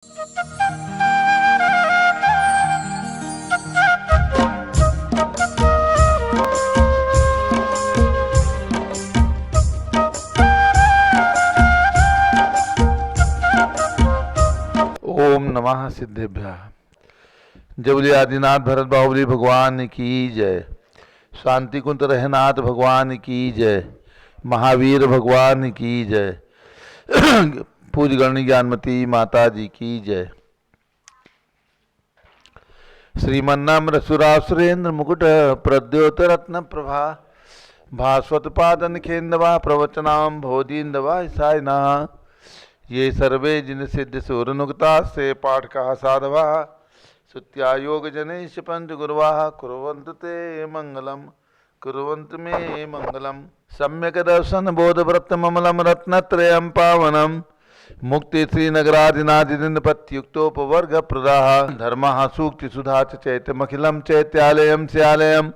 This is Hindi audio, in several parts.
ओम नमः सिद्धेभ्यः। जबली आदिनाथ भरत बाहुबली भगवान की जय। शांति कुंत रहनाथ भगवान की जय। महावीर भगवान की जय। पूज गण ज्ञानमती माता जी की जय। श्रीमन्नम्र सुरासुरेंद्र मुकुट प्रद्योत रत्न प्रभा भास्वत पादन खेन्दवा प्रवचनाम बोधीन्दवा सायना ये सर्वे जिन सिद्ध सूरनुगता से पाठ कहा साधवा सुत्या योग जनेश पंच गुरुवा कुर्वन्तु ते मंगलम कुर्वन्तु मे मंगलम। सम्यक दर्शन बोध व्रत ममलम रत्नत्रयं पावनम मुक्ति श्रीनगरादिनादिन पत्युक्तोपवर्ग प्रदाह धर्म सूक्ति सुधा चैत्यमखिलम चैत्यालयम स्यालयम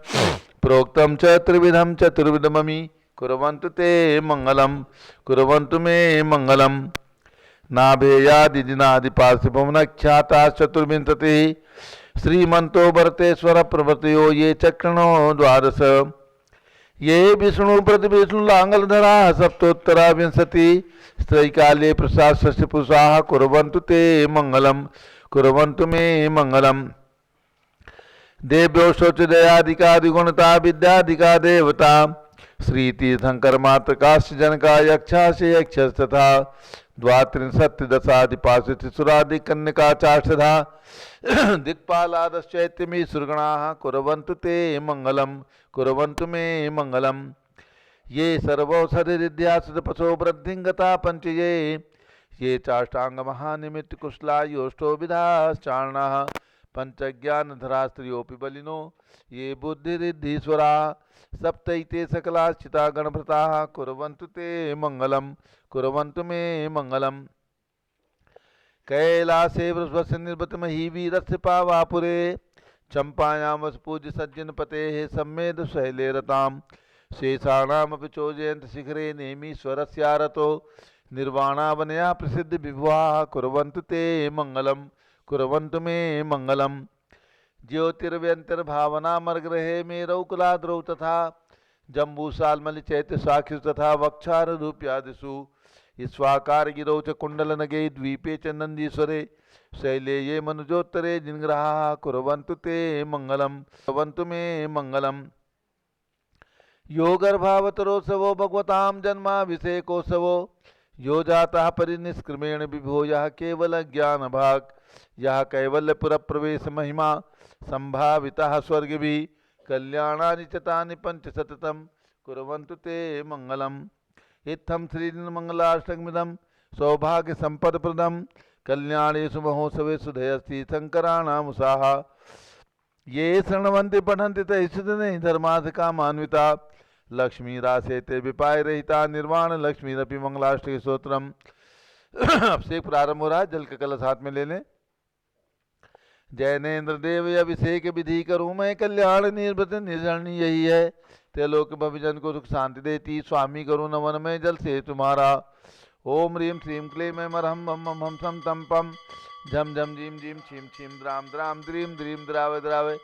प्रोक्तम च त्रिविधम चतुर्विधममि कुर्वन्तु ते मंगलम कुर्वन्तु मे मंगलम। नाभेयादिनादि पार्थिवख्याता चतुर्विंशति श्रीमंतो भरतेश्वर प्रभृतयो ये चक्रणो द्वादश ये विष्णु प्रति विष्णु लांगलधरा सप्तोत्तरा विंशति स्त्रैकाले प्रसाद शशिपुषा कुर्वन्तु ते मंगलम कुर्वन्तु मे मंगलम। देव्यो शोचदयादिकादिगुणता विद्यादिका देवता श्री तीर्थंकर मात्र काश्य जनका यक्षा से यक्ष तथा द्वात्रिंशत् दशाधिपाशति सुरादि कन्यका चाष्धा दिक्पालादश्चैत्यमी सुरगणाः कुर्वन्तु ते मंगलम कुर्वन्तु मे मंगलम। ये सर्वौषधिरिद्यासुतपशो वृद्धिंगता पंचये ये चाष्टांग महानिमित्त कुशला योष्टो विधाश्चार्णाः पंचज्ञानधरा स्त्रियोऽपि बलिनो ये बुद्धिरिद्धीश्वरा सप्तैते सकलाश्चिता गणभृताः कुर्वन्तु ते मंगलम कुर्वन्तु मे मंगलम। कैलासे वृषभस्य निर्वृतमहि वीरस्य पावापुरे चंपायां वसपूज्य सज्जन पतेः सम्मेद शैले रताम् शेषाणामपि चोजयन्त शिखरे नेमीश्वरस्यारतो निर्वाणावनया प्रसिद्ध विभुवाः कुर्वन्तु ते मंगलम कुर्वन्तु मे मंगलम। ज्योतिर्व्यंतर्भावनामर्ग्रहे मेरौकुलाद्रौ तथा जम्बूसाल्मलि चैत्य साक्षि तथा वक्षारूप्यादिषु स्वाकार गिरौ च कुंडलनगे द्वीपे च नंदीश्वरे शैले ये मनुजोत्तरे जिनग्रहाः कुर्वन्तु ते मंगलम कुर्वन्तु मे मंगलम। यो गर्भावतरोत्सवो भगवतां जन्माभिषेकोत्सवो यो जातः परिनिष्क्रमेण विभो यः केवल ज्ञान भाग यः कैवल्यपुर प्रवेश महिमा संभावितः स्वर्गभि कल्याणानि च तानि पंच सततम कुर्वन्तु ते मंगलम। इत्थं श्रीमंगलाष्टकमिदं सौभाग्य संपदप्रदं कल्याणेषु महोत्सवेषु धयस्ति शंकराणामुषाः ये शृण्वन्ति पठन्ति तैश्चदने धर्माधिकामान्विता लक्ष्मीरासे ते विपाय रहिता निर्वाण लक्ष्मीरपि मंगलाष्टक स्तोत्रम। अभिषेक प्रारंभ हो रहा है, जल का कलश हाथ में ले लें। जैनेन्द्र देव अभिषेक विधि करूँ मैं कल्याण निर्वृत निर्जरणी यही है त्रिलोक भविजन को सुख शांति देती स्वामी करूँ नवन में जल से तुम्हारा। ओम ह्रीं श्रीं क्लीं मैं मरहम बम बम हम सम तम पम झम झम झीम झीम छीम छीम द्राम द्राम द्रीम द्रीम द्रावे द्रावे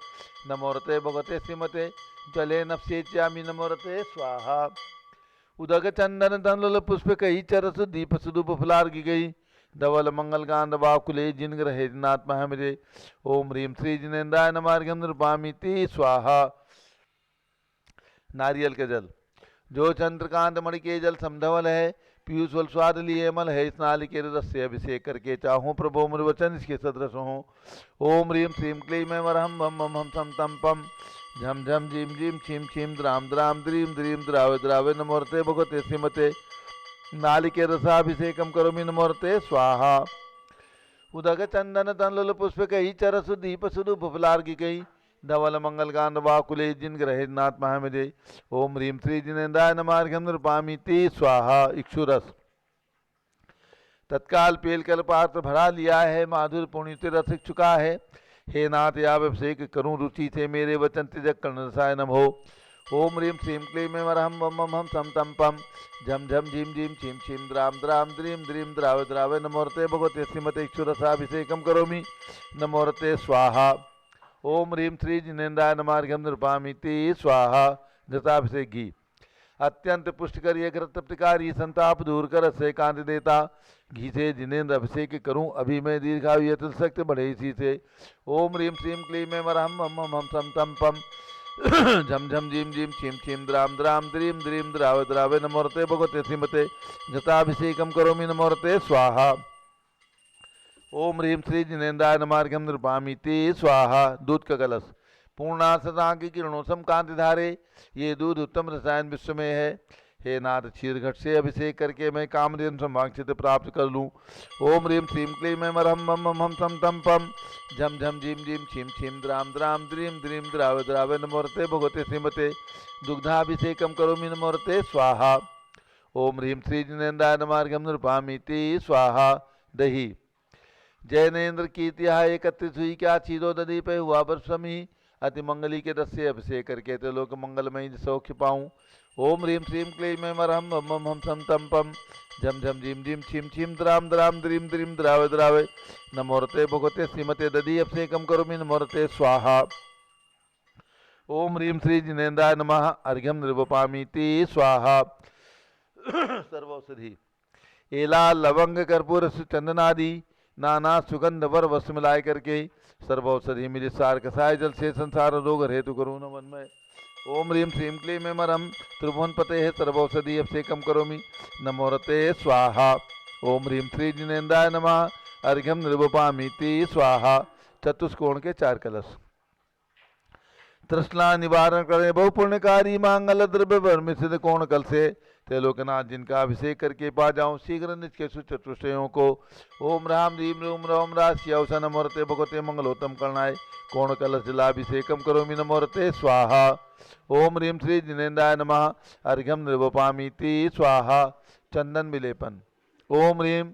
नमोरते भगवते श्रीमते जले नफ्सेच्यामि नमोरते स्वाहा। उदक चंदन तनल पुष्प कई चरस दीप सुदूप फुलार्गी गई धवल मंगल गांध बाकुले जिन ग्रहे जिनात्मा है मेरे। ओम ह्रीं श्री जिनेन्द्राय नमार्घ्यम नृपामिति स्वाहा। नारियल के जल जो चंद्रकांत मणि के जल समधवल है पीयूष वल स्वाद लिए मल है इस नाली के रस से अभिषेक करके चाहूँ प्रभु मुर वचन इसके सदृश हो। ओम ह्रीं श्रीं क्लीं मैं वरहम बम बम हम सम तम पम झम झम झीम झीम छीम छीम द्राम द्राम द्रीम द्रीम द्रावे द्रावे नमोरते भगवते श्रीमते नालिके रसाभिषेकम करोमि नमोरते स्वाहा। उदक चंदन तनल पुष्प कई चरसु दीप सुदु फुफलार्गी कई धवल मंगल गांध वाकुले जिन ग्रहे नात्मा है मुझे। ओम ह्रीं श्री जिनेन्द्राय नमार्घ्यम नृपामिति स्वाहा। इक्षुरस तत्काल पेल कल पात्र भरा लिया है माधुर पुण्य से रसिक चुका है। हे नाथ या अभिषेक करूं रुचि से मेरे वचन तिजक कर्ण रसायनम हो। ओम ह्रीं श्रीं क्लीं ऐं वरहं वम वम हम सम तम पम झम झम झीं झीं छीं छीं द्रां द्रां द्रीं द्रीं द्राव द्रावे नमोर्ते भगवते श्रीमते क्षुरसाभिषेकं करोमि नमोर्ते स्वाहा। ओम ह्रीं श्री जिनेन्द्राय नमार्घ्यं नृपामीति स्वाहा। जताभिषेक घी अत्यंत पुष्टिकर ये घृत तृप्तिकारी संताप दूर कर से कांति देता घी से जिनेन्द्र अभिषेक करूं अभी मैं दीर्घायु यतुल शक्ति बढ़े इसी से। ओम ह्रीं श्रीं क्लीं ऐं वरहं वम वम हम सम तम पम झम झम झीं झीं छीं छीं द्रां द्रां द्रीं द्रीं द्राव द्रावे नमोर्ते भगवते श्रीमते जताभिषेकं करोमि नमोर्ते स्वाहा। ओम ह्रीं श्री जिनेन्द्राय नमार्घ्यं नृपामीति स्वाहा। दूध का कलश पूर्णा सदा की किरणों सम कांति धारे ये दूध उत्तम रसायन विश्व में है। हे नाथ क्षीर घट से अभिषेक करके मैं कामधेनु संवांक्षित प्राप्त कर लूँ। ओम ह्रीं श्रीं क्लीं ऐं वरहं वम वम हम सम तम पम झम झम झीं झीं छीं छीं द्रां द्रां द्रीं द्रीं द्राव द्रावे नमोर्ते भगवते श्रीमते दुग्धाभिषेकं करोमि नमोर्ते स्वाहा। ओम ह्रीं श्री जिनेन्द्राय नमार्घ्यं नृपामीति स्वाहा। दही जैनेन्द्र कीर्तिया एकत्रित हुई क्या क्षीरो दधी पे हुआ बरस्वमी अति मंगली के रस से अभिषेक करके तो लोक मंगलमय सौख्य पाऊँ। ओम ह्रीं श्रीं क्लीं ऐं वरहं वम वम हम सम तम पम झम झम झीं झीं छीं छीं द्रां द्रां द्रीं द्रीं द्रावे द्रावे नमोर्ते भगवते श्रीमते दधी अभिषेकं करोमि नमोर्ते स्वाहा। ओम ह्रीं श्री जिनेन्द्राय नमः अर्घ्यं निर्वपामीति स्वाहा। सर्वौषधि एला लवंग कर्पूर चंदनादि नाना सुगंध वर वस्त्र मिलाए करके सर्वौषधि मिली सार कसाय जल से संसार रोग हेतु करो नमन में। ओम ह्रीं श्रीं क्लीं ऐं वरहं त्रिभुवन पते सर्वौषधि अभिषेकं करोमि नमोर्ते स्वाहा। ओम ह्रीं श्री जिनेन्द्राय नमः अर्घ्यं निर्वपामीति स्वाहा। चतुष्कोण के 4 कलश तृष्णा निवारण करें बहु पुण्यकारी मांगल द्रव्य वर्म सिद्ध कोण कल से ते लोकनाथ जिनका अभिषेक करके पा जाऊं शीघ्र निज के चतुष्टयों को। ओम राम रीम रूम रोम राशि अवसन नमोर्ते भगवते मंगलोत्तम करणाय कोण कलश जलाभिषेकम करोमि नमोर्ते स्वाहा। ओम ह्रीं श्री जिनेन्द्राय नमः अर्घ्यं निर्वपामीति स्वाहा। चंदन विलेपन ओम ह्रीं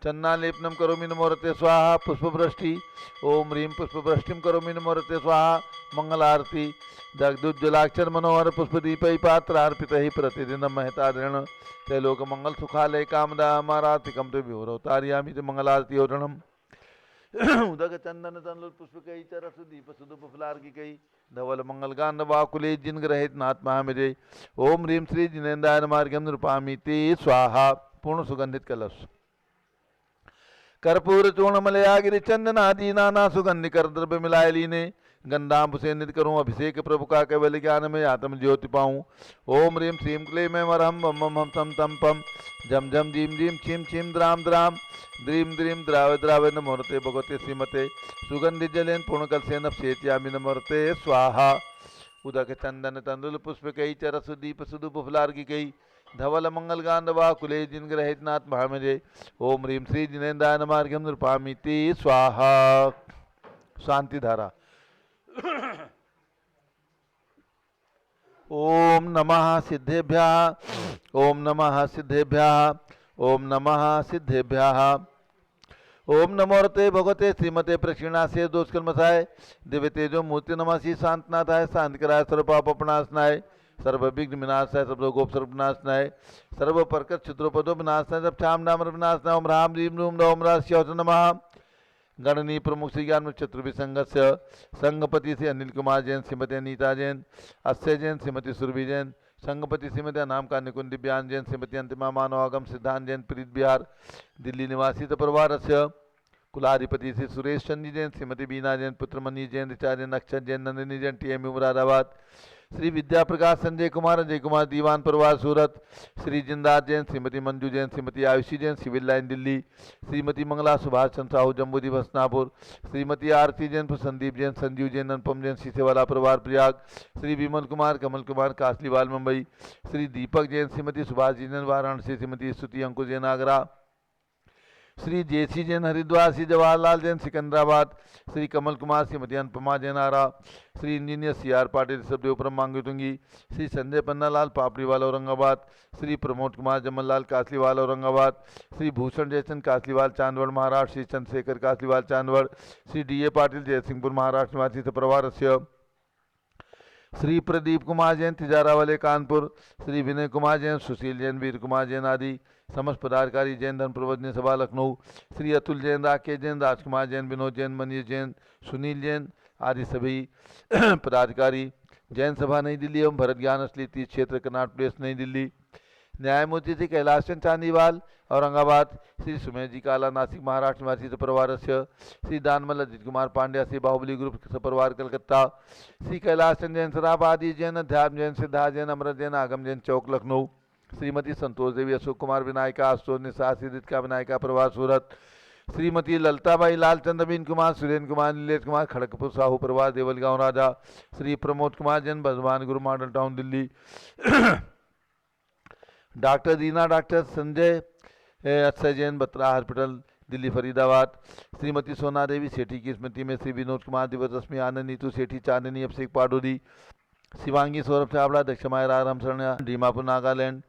चन्नालेपनम करोमि नमोर्ते स्वाहा। पुष्पवृष्टि ओम ह्रीं पुष्पवृष्टिम करोमि नमोर्ते स्वाहा। मंगल आरती दग्धुज्जलाक्षर मनोहर पुष्पदीपै पात्रार्पित ही प्रतिदिन महता दृण ते लोक मंगल सुखालय कामदा मारातिकम तो विहोरवतार्यामि मंगल आरती ओरणम उदक चंदन तनल पुष्प कई चरस दीप सुदुप फुलार की कई धवल मंगल गान वाकुले जिन ग्रहित नाथ महामिजे। ओम ह्रीं श्री जिनेन्द्राय नमार्घ्यं नृपामीति स्वाहा। पूर्ण सुगंधित कलश कर्पूर चूर्ण मलयागिरि चंदन आदि नाना सुगंधि कर द्रव्य मिलाए लीने गंधांब से नित करूं अभिषेक प्रभु का केवल ज्ञान में आत्म ज्योति पाऊं। ओम ह्रीं श्रीं क्लीं ऐं वरहं वम वम हम सम तम पम झम झम झीं झीं छीं छीं द्रां द्रां द्रीं द्रीं द्रावे द्रावे नमोर्ते भगवते श्रीमते सुगंधि जलेन पूर्णकलसेन अभिषेचयामि नमोर्ते स्वाहा। उदक चंदन तंदुल पुष्प कई चरस दीप सुदुप फुलार की कई धवल मंगल गांधवा कुले जिन ग्रहित नाथ महामजे। ओम ह्रीं श्री जिनेन्द्राय नमार्घ्यं नृपामीति स्वाहा। शांति धारा ओम नमः सिद्धेभ्यः ओम नमः सिद्धेभ्यः ओम नमः सिद्धेभ्यः। ओम नमोर्ते भगवते श्रीमते प्रक्षिणा से दोष कर्मसाय दिव्य तेजो मूर्ति नमसी शांतनाथाय शांति कराय सर्व पाप अपनाशनाय सर्व विघ्न विनाशाय सर्व गोप सर्व विनाशनाय सर्व परकट क्षुद्रोपदो विनाशनाय सब छाम नाम विनाशनाय। ओम राम रीम रूम ओम राश्य नमः। गणनी प्रमुख श्री ज्ञान चतुर्विसंगस्य संघपति से अनिल कुमार जैन श्रीमती अनीता जैन अस्य जैन श्रीमती सुरभि जैन संघपति श्रीमती अनाम का निकुंज दिव्यान जैन श्रीमती अंतिमा मानवागम सिद्धांत जैन प्रीत बिहार दिल्ली निवासी परिवार से कुलाधिपति श्री सुरेश चंदी जैन श्रीमती बीना जैन पुत्र मनीष जैन ऋचा जैन अक्षर जैन नंदिनी जैन टीएम मुरादाबाद श्री विद्या प्रकाश अजय कुमार दीवान परिवार सूरत श्री जिंदार जैन श्रीमती मंजू जैन श्रीमती आयुषी जैन सिविल लाइन दिल्ली श्रीमती मंगला सुभाष चंद्र साहू जम्मू दिवस नागपुर श्रीमती आरती जैन संदीप जैन संजीव जैन अनुपम जैन शीशेवाला परिवार Prayag Shri Vimal Kumar Kamal Kumar Kasliwal Mumbai Shri Deepak Jain Shrimati Subhash ji Jain Varanasi Shrimati Stuti Ankush Jain Agra Shri J C Jain Haridwar Shri Jawaharlal Jain Secunderabad Shri Kamal Kumar Shrimati Anupama Jain Ara Shri engineer C R Patil सबदेव परम मांगुतुंगी श्री संजय पन्नालाल पापड़ीवाल औरंगाबाद श्री प्रमोद कुमार जमललाल कासलीवाल औरंगाबाद श्री भूषण जयचंद कासलीवाल चांदवड़ महाराष्ट्र श्री चंद्रशेखर कासलीवाल चांदवड़ श्री डी ए पाटिल जयसिंहपुर महाराष्ट्र निवासी परिवार से श्री प्रदीप कुमार जैन तिजारा वाले कानपुर, श्री विनय कुमार जैन, सुशील जैन, वीर कुमार जैन आदि समस्त पदाधिकारी जैन धर्म प्रबोधनी सभा लखनऊ, श्री अतुल जैन, राकेश जैन, राजकुमार जैन, विनोद जैन, मनीष जैन, सुनील जैन आदि सभी पदाधिकारी जैन सभा नई दिल्ली एवं भरत ज्ञान असली तीर्थ क्षेत्र कर्नाटक प्रदेश नई दिल्ली। न्यायमूर्ति श्री कैलाश चंद चांदीवाल औरंगाबाद, श्री सुमेश जी काला नासिक महाराष्ट्र निवासी सपरिवार, श्री दानमल अजित कुमार पांड्या श्री बाहुबली ग्रुप सपरिवार कलकत्ता, श्री कैलाश चंद जैन सराफ आदि जैन, अध्यात्म जैन, सिद्धार्थ जैन, अमृत जैन, आगम जैन चौक लखनऊ, श्रीमती संतोष देवी, अशोक कुमार विनायका, आशुतोष निशा, सिद्धित का विनायका प्रवास सूरत, श्रीमती ललताबाई लालचंद, अमीन कुमार, सुरेंद्र कुमार, नीलेश कुमार, खड़गपुर साहू प्रवास देवलगांव राजा, श्री प्रमोद कुमार जैन, भगवान गुरु मॉडल टाउन दिल्ली, डॉक्टर दीना, डॉक्टर संजय अक्षय जैन, बत्रा हॉस्पिटल दिल्ली फरीदाबाद, श्रीमती सोना देवी सेठी की स्मृति में श्री विनोद कुमार दिवस रश्मि आनंद, नीतू सेठी, चांदनी अभिषेक पाडोदी, शिवांगी सौरभ चावड़ा, दक्षमाय राम शरण, डीमापुर नागालैंड,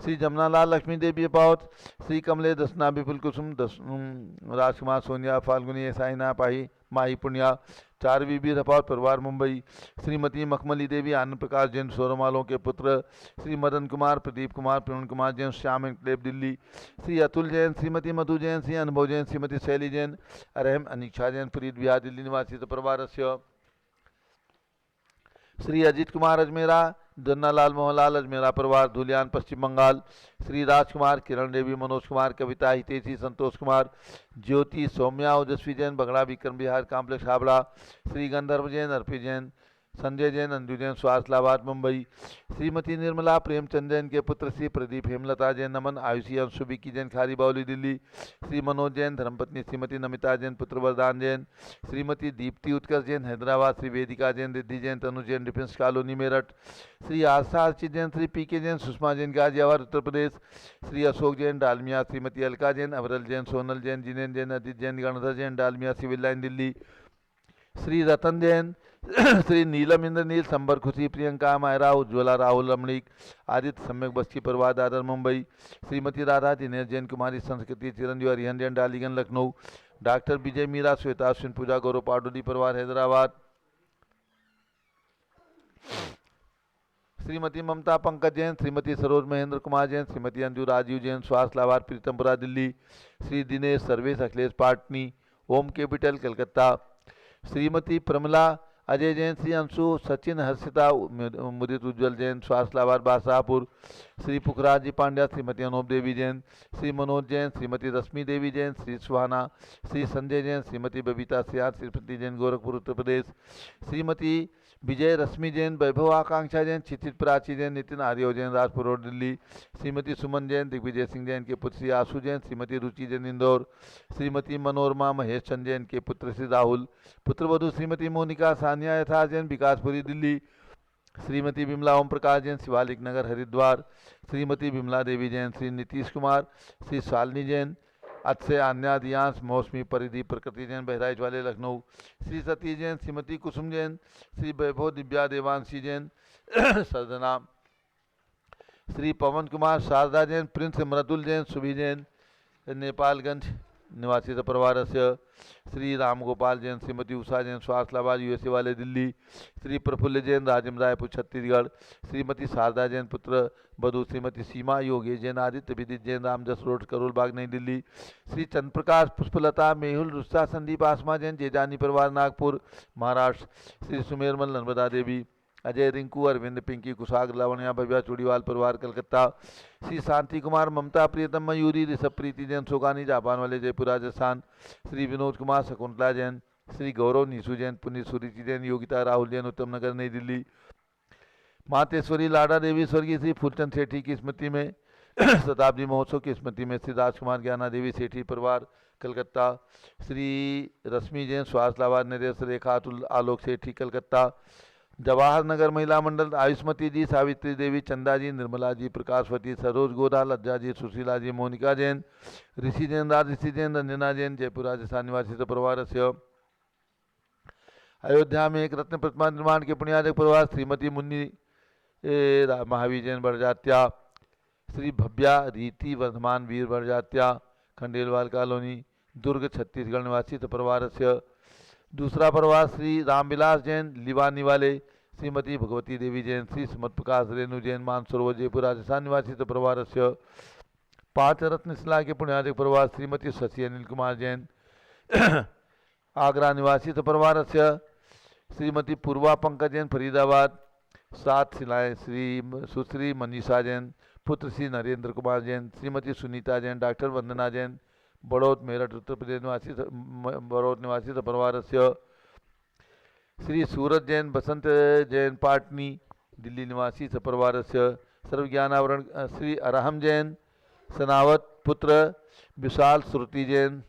श्री जमुनालाल लक्ष्मी देवी पावत, श्री कमले दसना विपुल कुसुम राजकुमार सोनिया, फाल्गुनी साइना पाही माही पुण्या, चारवी बी रपावत परिवार मुंबई, श्रीमती मखमली देवी, आनंद प्रकाश जैन सोरमालों के पुत्र, श्री मदन कुमार, प्रदीप कुमार, प्रवीण कुमार जैन, श्याम एनक्लेव दिल्ली, श्री अतुल जैन, श्रीमती मधु जैन, श्री अनुभव जैन, श्रीमती शैली जैन, अरहम अनीक्षा जैन, फरीद बिहार दिल्ली निवासी परिवार, श्री अजित कुमार अजमेरा, दन्नालाल मोहनलाल अजमेरा परिवार धुलियान पश्चिम बंगाल, श्री राजकुमार, किरण देवी, मनोज कुमार, कविता हितेशी, संतोष कुमार, ज्योति, सौम्या, ओजस्वी जैन, बगड़ा विक्रम विहार कॉम्प्लेक्स हावड़ा, श्री गंधर्व जैन, अर्पी जैन, संजय जैन, अंजू जैन, स्वास्थलाबाद मुंबई, श्रीमती निर्मला प्रेमचंद जैन के पुत्र श्री प्रदीप हेमलता जैन, नमन आयुषी अंशु विकी जैन, खारी बाउली दिल्ली, श्री मनोज जैन, धर्मपत्नी श्रीमती नमिता जैन, पुत्र वरदान जैन, श्रीमती दीप्ति उत्कर्ष जैन हैदराबाद, श्री वेदिका जैन, रिद्धि जैन, तनु जैन, डिफेंस कॉलोनी मेरठ, श्री आशा अर्चित जैन, श्री पी के जैन, सुषमा जैन, गाजियाबाद उत्तर प्रदेश, श्री अशोक जैन, डालमिया, श्रीमती अलका जैन, अवरल जैन, सोनल जैन, जिनेन जैन, अदित जैन, गणधर जैन, डालमिया सिविल लाइन दिल्ली, श्री रतन जैन, श्री नीलम इंद्रनील, संबर खुशी, प्रियंका मायरा, उज्ज्वला, राहुल रमणीक, आदित्य सम्यक बस्ती परिवार दादर मुंबई, श्रीमती राधा दिनेश जैन, कुमारी संस्कृति, चिरंजीव हरिहन जैन, डालीगंज लखनऊ, डॉक्टर विजय मीरा, श्वेता अश्विन, पूजा गौरव पाडोदी परिवार हैदराबाद, श्रीमती ममता पंकज जैन, श्रीमती सरोज महेंद्र कुमार जैन, श्रीमती अंजू राजीव जैन, स्वास्थ्य लाभार प्रीतमपुरा दिल्ली, श्री दिनेश सर्वेश अखिलेश पाटनी, ओम कैपिटल कलकत्ता, श्रीमती प्रमिला अजय जैन, श्री अंशु सचिन हर्षिता मुदित उज्ज्वल जैन, स्वास्थ्य लाभार बादशाहपुर, श्री पुखराज जी पांड्या, श्रीमती अनूप देवी जैन, श्री मनोज जैन, श्रीमती रश्मि देवी जैन, श्री सुहाना, श्री संजय जैन, श्रीमती बबीता सियार, श्रीमती जैन गोरखपुर उत्तर प्रदेश, श्रीमती विजय रश्मि जैन, वैभव आकांक्षा जैन, क्षितिज प्राची जैन, नितिन आर्यो जैन, राजपुर रोड दिल्ली, श्रीमती सुमन जैन, दिग्विजय सिंह जैन के पुत्र श्री आशु जैन, श्रीमती रुचि जैन इंदौर, श्रीमती मनोरमा महेश चंद जैन के पुत्र श्री राहुल, पुत्रवधु श्रीमती मोनिका सानिया यथार्थ जैन, विकासपुरी दिल्ली, श्रीमती विमला ओम प्रकाश जैन, शिवालिक नगर हरिद्वार, श्रीमती विमला देवी जैन, श्री नीतीश कुमार, श्री शालिनी जैन, अक्षय आन्या दियांश, मौसमी परिधि प्रकृति जैन, बहराइच वाले लखनऊ, श्री सती जैन, श्रीमती कुसुम जैन, श्री वैभव दिव्या देवांशी जैन सरदना, श्री पवन कुमार, शारदा जैन, प्रिंस मृदुल जैन, सुभी जैन, नेपालगंज निवासी परिवार से, श्री राम गोपाल जैन, श्रीमती उषा जैन, स्वास्थ्य लाभार यूएसए वाले दिल्ली, श्री प्रफुल्ल जैन, राजम रायपुर छत्तीसगढ़, श्रीमती शारदा जैन, पुत्र बधु श्रीमती सीमा योगेश जैन, आदित्य विदित जैन, रामजस रोड करोल बाग नई दिल्ली, श्री चंद्र प्रकाश, पुष्पलता, मेहुल रुस्ता, संदीप आसमा जैन, जेजानी परिवार नागपुर महाराष्ट्र, श्री सुमेरमल नर्मदा देवी, अजय रिंकू, अरविंद पिंकी कुशाग लावण्या भव्या चूड़ीवाल परिवार कलकत्ता, श्री शांति कुमार, ममता प्रियतम मयूरी, ऋषभ प्रीति जैन सोगानी जापान वाले जयपुर राजस्थान, श्री विनोद कुमार शकुंतला जैन, श्री गौरव नीसू जैन, पुनीत सुरुचि जैन, योगिता राहुल जैन, उत्तम नगर नई दिल्ली, मातेश्वरी लाडा देवी स्वर्गीय श्री फूलचंद सेठी की स्मृति में शताब्दी महोत्सव की स्मृति में श्री राजकुमार ज्ञाना देवी सेठी परिवार कलकत्ता, श्री रश्मि जैन, स्वास्थ्य लाभार नरेश रेखा अतुल आलोक सेठी कलकत्ता, जवाहर नगर महिला मंडल, आयुष्मती जी, सावित्री देवी, चंदा जी, निर्मला जी, प्रकाशवती, सरोज गोदा, लज्जा जी, सुशीला जी, मोनिका जैन, ऋषि जैन, राज ऋषि जैन, रंजना जैन, जयपुर राजस्थान निवासी परिवार से, अयोध्या में एक रत्न प्रतिमा निर्माण के पुण्यादक परिवार, श्रीमती मुन्नी महावीर जैन बड़जात्या, श्री भव्या रीति वर्धमान वीर बड़जात्या, खंडेलवाल कॉलोनी, दुर्ग छत्तीसगढ़ निवासी परिवार से, दूसरा परिवार श्री रामविलास जैन, लिवानी वाले, श्रीमती भगवती देवी जैन, श्री समत प्रकाश रेणु जैन, मानसरोवर जयपुर राजस्थान निवासी प्रभारस्य पांच रत्न शिला के पुण्यादिक प्रभार श्रीमती शशि अनिल कुमार जैन, आगरा निवासी प्रभारस्य श्रीमती पूर्वा पंकज जैन फरीदाबाद, सात शिलाएं श्री सुश्री मनीषा जैन, पुत्र श्री नरेंद्र कुमार जैन, श्रीमती सुनीता जैन, डॉक्टर वंदना जैन, बड़ौत मेरठ उत्तर प्रदेश निवासी बड़ौत निवासी परिवारस्य श्री सूरज जैन, बसंत जैन पाटनी दिल्ली निवासी परिवारस्य सर्वज्ञानावरण श्री अरहम जैन सनावत, पुत्र विशाल श्रुति जैन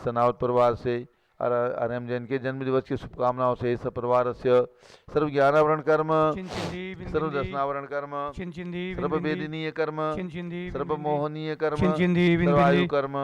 सनावत परिवार से अरहम जैन के जन्म दिवस की शुभकामनाओं से सब परिवार से सर्व ज्ञानावरण कर्म, सर्व दर्शनावरण कर्म, सर्व वेदनीय कर्म, सर्व मोहनीय कर्म, सर्वायु कर्म,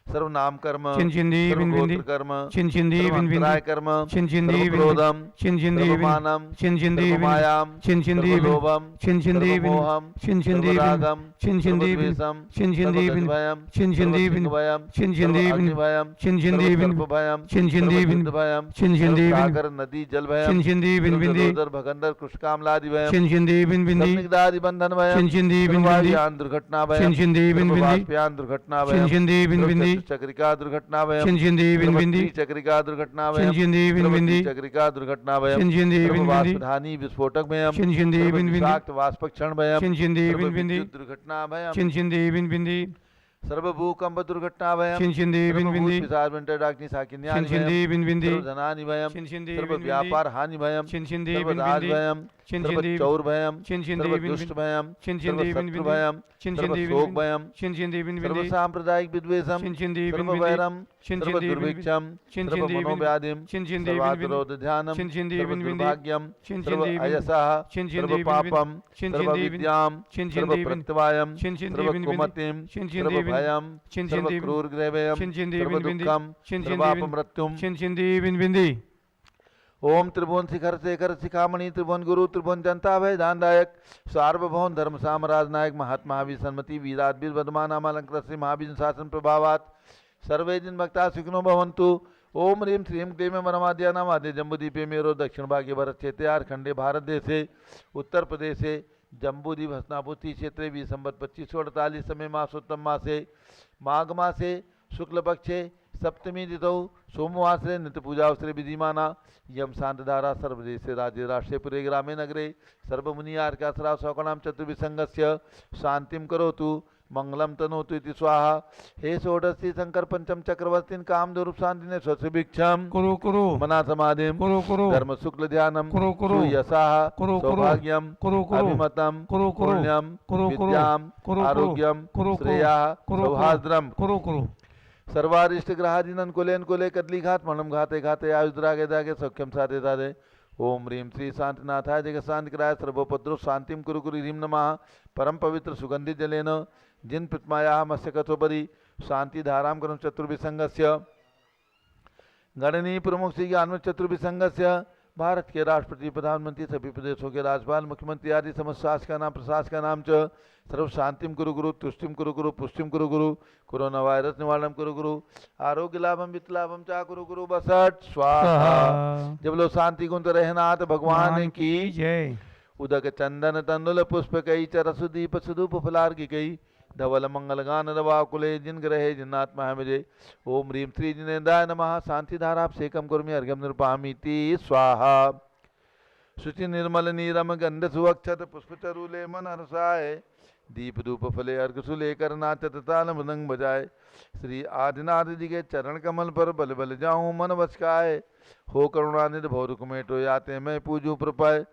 सर्व नाम कर्म, सर्व गोत्र कर्म, सर्व अंतराय कर्म, सर्व क्रोधम, सर्व मानम, सर्व मायाम, सर्व लोभम, सर्व मोहम, सर्व रागम, सर्व द्वेषम, सर्व भयम, सर्व भयम, सर्व अग्निभयम, सर्व सर्पभयम, सर्व सिद्धभयम, सर्व सागर नदी जल भयम, सर्व भगंदर कृष्णकामलादि भयम, संदिग्धादि बंधन भयम, सर्वायान दुर्घटना भयम, सर्वास्यान दुर्घटना भयम, चक्रिका दुर्घटना भयम, चक्रिका दुर्घटना भयम, चक्रिका दुर्घटना भयम, वाष्पधानी विस्फोटक भयम, विषाक्त वाष्पक्षण भयम, विद्युत दुर्घटना भयम, सर्वभूकंप दुर्घटना भयम, डाग्नि साकिन्यानि भयम, सर्वधनानि भयम, सर्व व्यापार हानि भयम, सर्वदास भयम, सर्व चौर भयम, सर्व दुष्ट भयम, सर्व शत्रु भयम, सर्व शोक भयम, सर्व सांप्रदायिक विद्वेषम, सर्व वैरम, सर्व दुर्भिक्षम, सर्व मनोव्याधिम, सर्वातिरोध ध्यानम, सर्व दुर्भाग्यम, सर्व अयसः, सर्व पापम, सर्व विद्याम, सर्व प्रत्यवायम, सर्व कुमतिम, सर्व भयम, सर्व क्रूर ग्रहभयम, सर्व दुःखम, सर्वापमृत्युम। ओम त्रिभुवन शिखर शेखर शिखामणि त्रिभुवन गुरु त्रिभुवन जनता भय दानदायक सार्वभौम धर्म साम्राज नायक महात्मा महावीर सन्मति वीराद्वीर वर्धमान नामालंकृत श्री महावीर शासन प्रभावात सर्वे दिन भक्ता सुखिनो भवन्तु। ओम ह्रीं श्रीं क्लीं वरमाद्या नाम आद्य जम्बूदीपे मेरो दक्षिण भाग्य भरत क्षेत्रे आरखंडे भारत देशे उत्तर प्रदेशे जम्बूद्वीप हस्तिनापुर क्षेत्रे भी संवत 2548 समय मासोत्तम मासे माघ मासे शुक्ल पक्षे सप्तमी तिथौ सोमवासरे नित्य पूजा अवसरे विधिमाना यम शांतधारा सर्वदेश राज्य राष्ट्रपुरे ग्रामे नगरे सर्वमुनि आर्कासरा सौकणाम चतुर्विसंगस्य शांतिम करोतु मंगलम तनोतु इति स्वाहा। हे षोडशी शंकर पंचम चक्रवर्तीन काम दूर शांतिने स्वस्भिक्षम कुरु कुरु मना समाधिम कुरु कुरु धर्म शुक्ल ध्यानम कुरु कुरु यशाः सौभाग्यम अभिमतम पुण्यम विद्याम आरोग्यम श्रेयाः सौहार्द्रम कुरु कुरु सर्वारिष्ट ग्रहादीनन कुलेन कुले कदली घात मणम घाते घाते आयुद्रागे दागे सौख्यम साधे साधे। ओम ह्रीं श्री शांतिनाथाय जगत शांति कराय सर्वोपद्रव शांतिम कुरु कुरु ह्रीं नमः। परम पवित्र सुगंधित जलेन जिन प्रतिमायाः मत्स्य कथोपरि शांति धाराम कर्म चतुर्विसंगस्य गणनीय प्रमुख श्री ज्ञान चतुर्विसंगस्य भारत के राष्ट्रपति प्रधानमंत्री सभी प्रदेशों के राज्यपाल मुख्यमंत्री आदि समस्त शासका नाम च सर्व शांतिम कुरु गुरु तुष्टिम कुरु गुरु पुष्टिम कुरु गुरु कोरोना वायरस निवारणम कुरु गुरु आरोग्य लाभम वित्त लाभम चा कुरु गुरु बसट स्वाहा। जब लोग शांति गुंत रहनाथ भगवान की जय। उदक चंदन तंदुल पुष्प कई चरसुदीप सुदूप फलार की कई धवल मंगल गान रवाकुले जिन ग्रहे जिन्नात्मा है मुझे। ओम ह्रीं श्री जिनेन्द्राय नमः। शांति धारा सेकम कुर्मी अर्घ्यम निरूपामीति स्वाहा। शुचि निर्मल नीरम गंध सुअक्षत पुष्प चरूले मन हर्षाय दीप धूप फले अर्घ सुलेकर नाचत ताल मृदंग बजाए। श्री आदिनाथ जी के चरण कमल पर बल बल जाऊं मन बचकाए। हो करुणानिधि भौरुक मेटो याते मैं पूजू प्रपाय।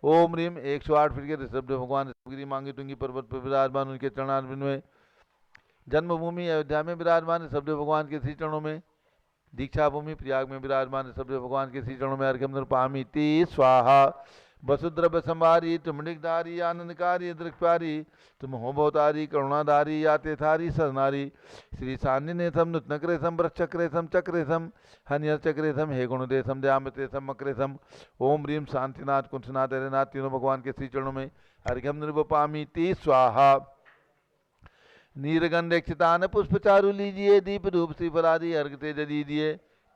ओम ह्रीं 108 फीट के ऋषभ भगवान ऋषभगिरी मांगी टुंगी पर्वत पर विराजमान उनके चरणारविंद में। जन्मभूमि अयोध्या में विराजमान ऋषभ भगवान के श्री चरणों में। दीक्षा भूमि प्रयाग में विराजमान ऋषभ भगवान के श्री चरणों में अर्घ्यम निरूपामीति स्वाहा। वसुद्रव्य संभारी तुमृगधारी आनंदकारी दृक्पारी तुम हो भवतारी करुणाधारी याते थारी सरनारी। श्री सान्निनेथम नुत्नक्रेशम वृक्षक्रेशम चक्रेशम हन्यचक्रेशम हे गुणदेशम दयामृतेशम मक्रेशम। ओम ह्रीं शांतिनाथ कुंसनाथ हरिनाथ तीनों भगवान के श्री चरणों में अर्घ्यम निरूपामीति स्वाहा। नीरगंध क्षितान पुष्प चारु लीजिए दीप धूप श्रीफलादि अर्घ तेज दीजिए।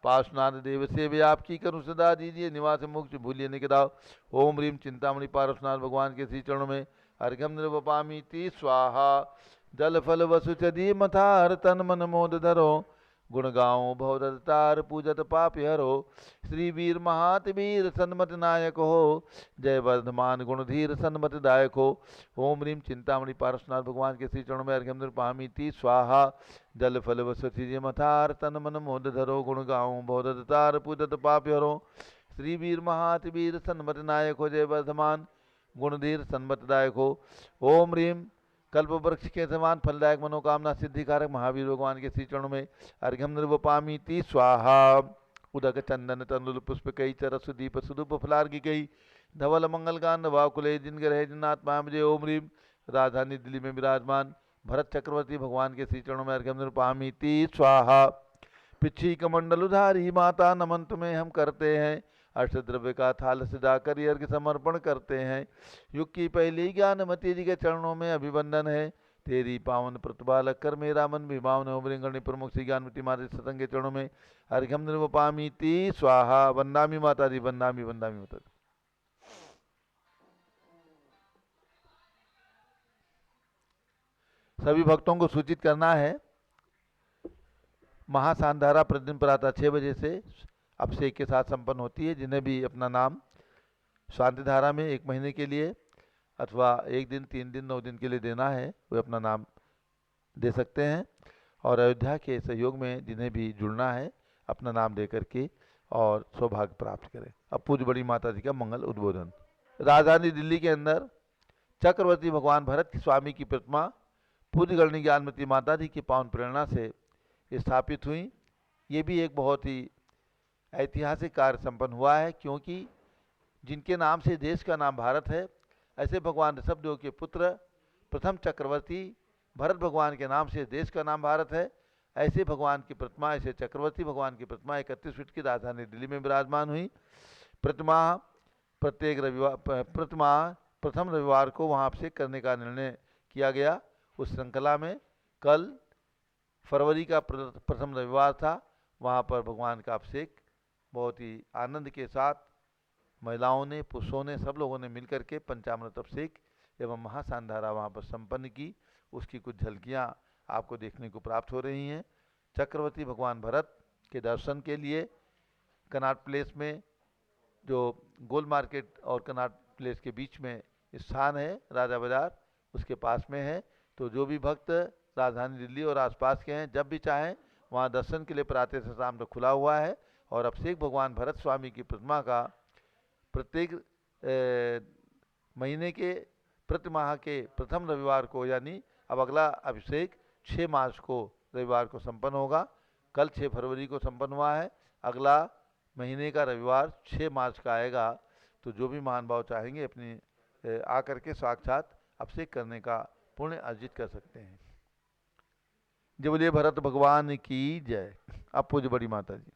पार्श्वनाथ देव से भी आपकी करुण सदा दीजिए, निवास मोक्ष भूलिए निकटाओ। ओम ह्रीम चिंतामणि पार्श्वनाथ भगवान के श्री चरणों में अर्घ्यम निर्वपामि ती स्वाहा। जल फल वसु चदी मथार तन मन मोद धरो, गुण गाओ भवदतार पूजत पाप हरो। श्री वीर महात वीर सन्मत नायक हो, जय वर्धमान गुणधीर सन्मत दायक हो। ओम ह्रीम चिंतामणि पार्श्वनाथ भगवान के श्री चरणों में अर्घ्यम निर्वपामि ती स्वाहा। जल फल वसु मथार तन मन मोद धरो, गुण गाओ भवदतार पूजत पाप हरो। श्री वीर महात वीर सन्मत नायक हो, जय वर्धमान गुणधीर सन्मत दायक हो। ओम ह्रीम कल्प वृक्ष के समान फलदायक मनोकामना सिद्धिकारक महावीर भगवान के श्री चरणों में अर्घ्यम निर्वपामि ती स्वाहा। उदक चंदन तंदुल पुष्प कई चरसु दीप सुदुप फलार्घि कई, धवल मंगल गान वाकुले जिन ग्रहे जिनात्मा मुझे। ओम ह्रीम राजधानी दिल्ली में विराजमान भरत चक्रवर्ती भगवान के श्री चरणों में अर्घ्यम निर्वपामि ती स्वाहा। पिछी कमंडल उधारी माता नमन तुम्हें हम करते हैं, अष्टद्रव्य का थाल सजाकर ये अर्घ्य समर्पण करते हैं। युग की पहली ज्ञानमती जी के चरणों में अभिवंदन है, तेरी पावन प्रतिभा लग कर मेरा मन विभावन। ओम ह्रीं प्रमुख श्री ज्ञानमती माता सतंग के चरणों में अर्घ्यम निर्वपामि ती स्वाहा। वंदामि माता जी, वंदामि वंदामि माता जी। सभी भक्तों को सूचित करना है, महासांधारा प्रतिदिन प्रातः 6 बजे से अभिषेक के साथ संपन्न होती है। जिन्हें भी अपना नाम शांति धारा में 1 महीने के लिए अथवा 1 दिन, 3 दिन, 9 दिन के लिए देना है, वे अपना नाम दे सकते हैं। और अयोध्या के सहयोग में जिन्हें भी जुड़ना है, अपना नाम दे करके और सौभाग्य प्राप्त करें। अब पूज्य बड़ी माता जी का मंगल उद्बोधन। राजधानी दिल्ली के अंदर चक्रवर्ती भगवान भरत स्वामी की प्रतिमा पूज्य गणनी ज्ञानमती माता जी की पावन प्रेरणा से स्थापित हुई। ये भी एक बहुत ही ऐतिहासिक कार्य संपन्न हुआ है, क्योंकि जिनके नाम से देश का नाम भारत है, ऐसे भगवान ऋषभदेव के पुत्र प्रथम चक्रवर्ती भरत भगवान के नाम से देश का नाम भारत है। ऐसे भगवान की प्रतिमा, ऐसे चक्रवर्ती भगवान की प्रतिमा 31 फीट की राजधानी दिल्ली में विराजमान हुई। प्रतिमा प्रथम रविवार को वहाँ अभिषेक करने का निर्णय किया गया। उस श्रृंखला में कल फरवरी का प्रथम रविवार था, वहाँ पर भगवान का अभिषेक बहुत ही आनंद के साथ महिलाओं ने, पुरुषों ने, सब लोगों ने मिलकर के पंचामृत अभिषेक एवं महासांधारा वहाँ पर संपन्न की। उसकी कुछ झलकियाँ आपको देखने को प्राप्त हो रही हैं। चक्रवर्ती भगवान भरत के दर्शन के लिए कनॉट प्लेस में, जो गोल मार्केट और कनॉट प्लेस के बीच में स्थान है, राजा बाजार, उसके पास में है। तो जो भी भक्त राजधानी दिल्ली और आसपास के हैं, जब भी चाहें वहाँ दर्शन के लिए प्रातः से शाम तक खुला हुआ है। और अभिषेक भगवान भरत स्वामी की प्रतिमा का प्रत्येक महीने के प्रतिमाह के प्रथम रविवार को, यानी अब अगला अभिषेक 6 मार्च को रविवार को संपन्न होगा। कल 6 फरवरी को संपन्न हुआ है, अगला महीने का रविवार 6 मार्च का आएगा। तो जो भी महानुभाव चाहेंगे अपनी आकर के साक्षात अभिषेक करने का पुण्य अर्जित कर सकते हैं। जय बोलिए भरत भगवान की जय। अब पूज्य बड़ी माता जी।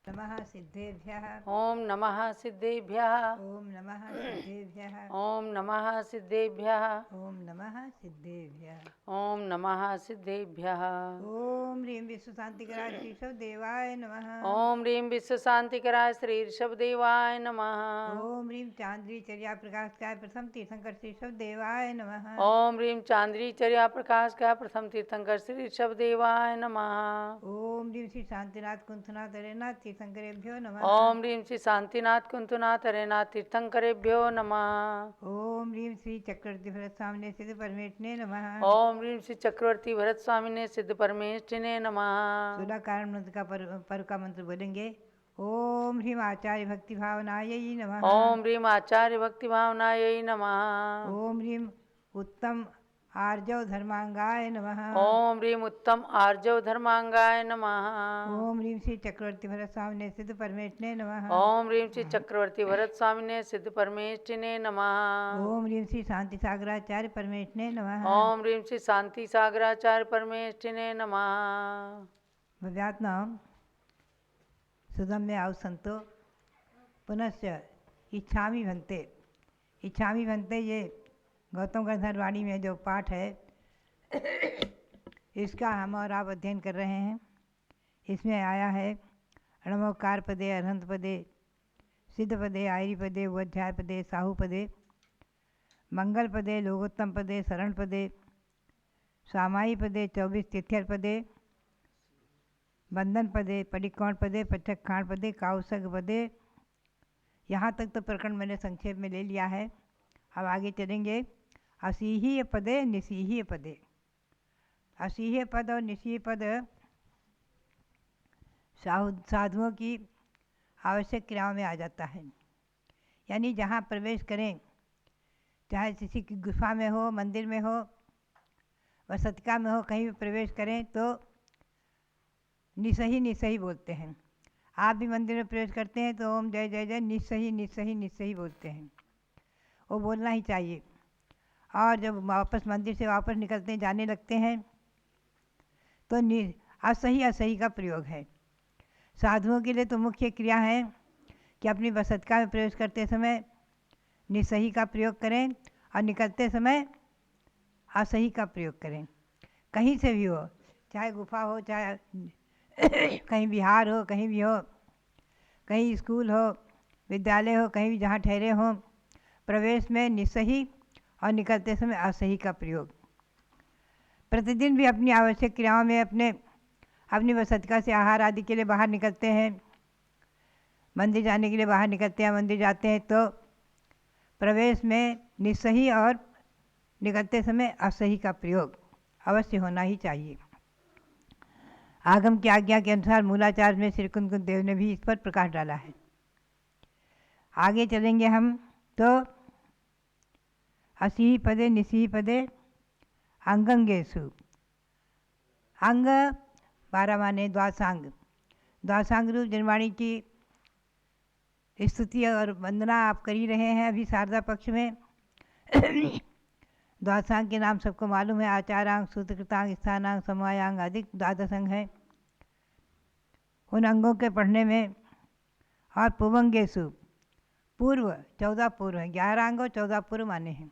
नमः सिद्धेभ्यः। ओम नमः सिद्धेभ्यः। ओम नमः सिद्धेभ्यः। ओम नमः सिद्धेभ्यः। ओम नमः सिद्धेभ्यः। ओम नमः सिद्धेभ्यः। ओम ह्रीं विश्व शांतिकराय श्री ऋषभ देवाय नमः। ओम ह्रीं विश्व शांतिकराय श्री ऋषभ देवाय नमः। ओम ह्रीं चांद्री चर्या प्रकाशकाय प्रथम तीर्थंकर श्री ऋषभ देवाय नमः। ओम ह्रीं चांद्री चर्या प्रकाशकाय प्रथम तीर्थंकर श्री ऋषभ देवाय नमः। ओम ह्रीं श्री शांतिनाथ कुंथनाथ हरेनाथ तीर्थंकरेभ्यो नमः। ओम ह्रीं श्री शांतिनाथ कुंतुनाथ हरेनाथ तीर्थंकरेभ्यो नमः। ओम ह्रीं श्री चक्रवर्ती भरत स्वामिने सिद्ध परमेष्ठिने नमः। ओम ह्रीं श्री चक्रवर्ती भरत स्वामिने सिद्ध परमेष्ठिने नमः। 16 कारण मंत्र का पर का मंत्र बोलेंगे। ओम ह्रीं आचार्य भक्ति भावनायै नमः। ओम ह्रीं आचार्य भक्ति भावनायै नमः। ओम ह्रीं उत्तम आर्जव धर्मांगाय नमः। ओम ह्रीं उत्तम आर्जव धर्मांगाय नमः। ओम ह्रीं श्री चक्रवर्ती भरत स्वामिने सिद्ध परमेष्ठिने नमः। ओम ह्रीं श्री चक्रवर्ती भरत स्वामिने सिद्ध परमेष्ठिने नमः। ओम ह्रीं श्री शांति सागराचार्य परमेष्ठिने नमः। ओम ह्रीं श्री शांति सागराचार्य परमेष्ठिने नमः। भव्यात्नाम सुगम्य आउ पुनश्च इच्छामि भन्ते। इच्छामि भन्ते ये गौतम गंधर्व वाणी में जो पाठ है इसका हम और आप अध्ययन कर रहे हैं। इसमें आया है अणमोकार पदे अरहंत पदे सिद्ध पदे आयरी पदे उध्याय पदे साहू पदे मंगल पदे लोकोत्तम पदे शरण पदे सामाई पदे 24 तिथ्यर पदे बंधन पदे पडिकोण पदे पचक्खाण पदे काउसक पदे। यहाँ तक तो प्रकरण मैंने संक्षेप में ले लिया है। अब आगे चलेंगे। असीहीय पदे निसीहीय पदे। असीहीय पद और निसीहीय पद साधुओं की आवश्यक क्रियाओं में आ जाता है। यानी जहाँ प्रवेश करें, चाहे किसी की गुफा में हो, मंदिर में हो, वसतिका में हो, कहीं भी प्रवेश करें तो निसही निसही बोलते हैं। आप भी मंदिर में प्रवेश करते हैं तो ओम जय जय जय निसही निसही निसही बोलते हैं। वो बोलना ही चाहिए। और जब वापस मंदिर से वापस निकलते हैं, जाने लगते हैं तो असही असही का प्रयोग है। साधुओं के लिए तो मुख्य क्रिया है कि अपनी वसतिका में प्रवेश करते समय निसही का प्रयोग करें और निकलते समय असही का प्रयोग करें। कहीं से भी हो, चाहे गुफा हो, चाहे कहीं विहार हो, कहीं भी हो, कहीं स्कूल हो, विद्यालय हो, कहीं भी जहाँ ठहरे हों, प्रवेश में निसही और निकलते समय असही का प्रयोग। प्रतिदिन भी अपनी आवश्यक क्रियाओं में अपनी वसतिका से आहार आदि के लिए बाहर निकलते हैं, मंदिर जाने के लिए बाहर निकलते हैं, मंदिर जाते हैं तो प्रवेश में निसही और निकलते समय असही का प्रयोग अवश्य होना ही चाहिए। आगम की आज्ञा के अनुसार मूलाचार्य में श्री कुंद देव ने भी इस पर प्रकाश डाला है। आगे चलेंगे हम तो असीही पदे निसीही पदे अंगंगेशु। अंग 12 माने द्वासांग। द्वासांग रूप जनवाणी की स्तुति और वंदना आप कर ही रहे हैं अभी शारदा पक्ष में। द्वादशांग के नाम सबको मालूम है। आचारांग, सूत्रकृतांग, स्थानांग, समवायांग आदि 12 अंग हैं। उन अंगों के पढ़ने में और पुवंगेशु पूर्व 14 पूर्व हैं। 11 अंग और 14 पूर्व माने हैं।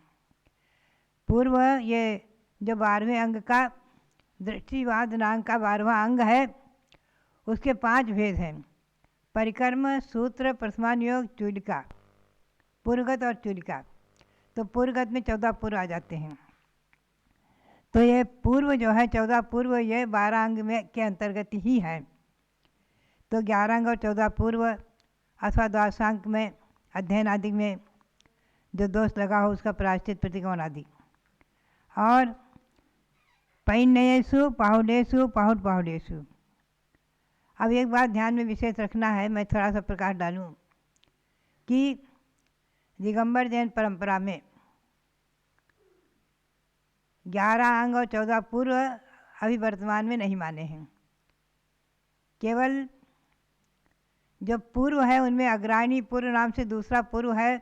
पूर्व ये जो 12वें अंग का दृष्टिवाद दिनांग का 12वां अंग है, उसके 5 भेद हैं। परिक्रम, सूत्र, प्रथमानुयोग, चूलिका, पूर्वगत और चूलिका। तो पूर्वगत में 14 पूर्व आ जाते हैं। तो ये पूर्व जो है 14 पूर्व ये 12 अंग में के अंतर्गत ही है। तो 11 अंग और 14 पूर्व अथवा द्वादशांग में अध्ययन आदि में जो दोष लगा हो उसका प्रायश्चित प्रतिकोण आदि। और पैन्नयेषु पाहुडेषु पाहुड पाहुडेषु। अब एक बात ध्यान में विशेष रखना है, मैं थोड़ा सा प्रकाश डालूं कि दिगंबर जैन परंपरा में 11 अंग और 14 पूर्व अभी वर्तमान में नहीं माने हैं। केवल जो पूर्व है उनमें अग्राणी पूर्व नाम से दूसरा पूर्व है,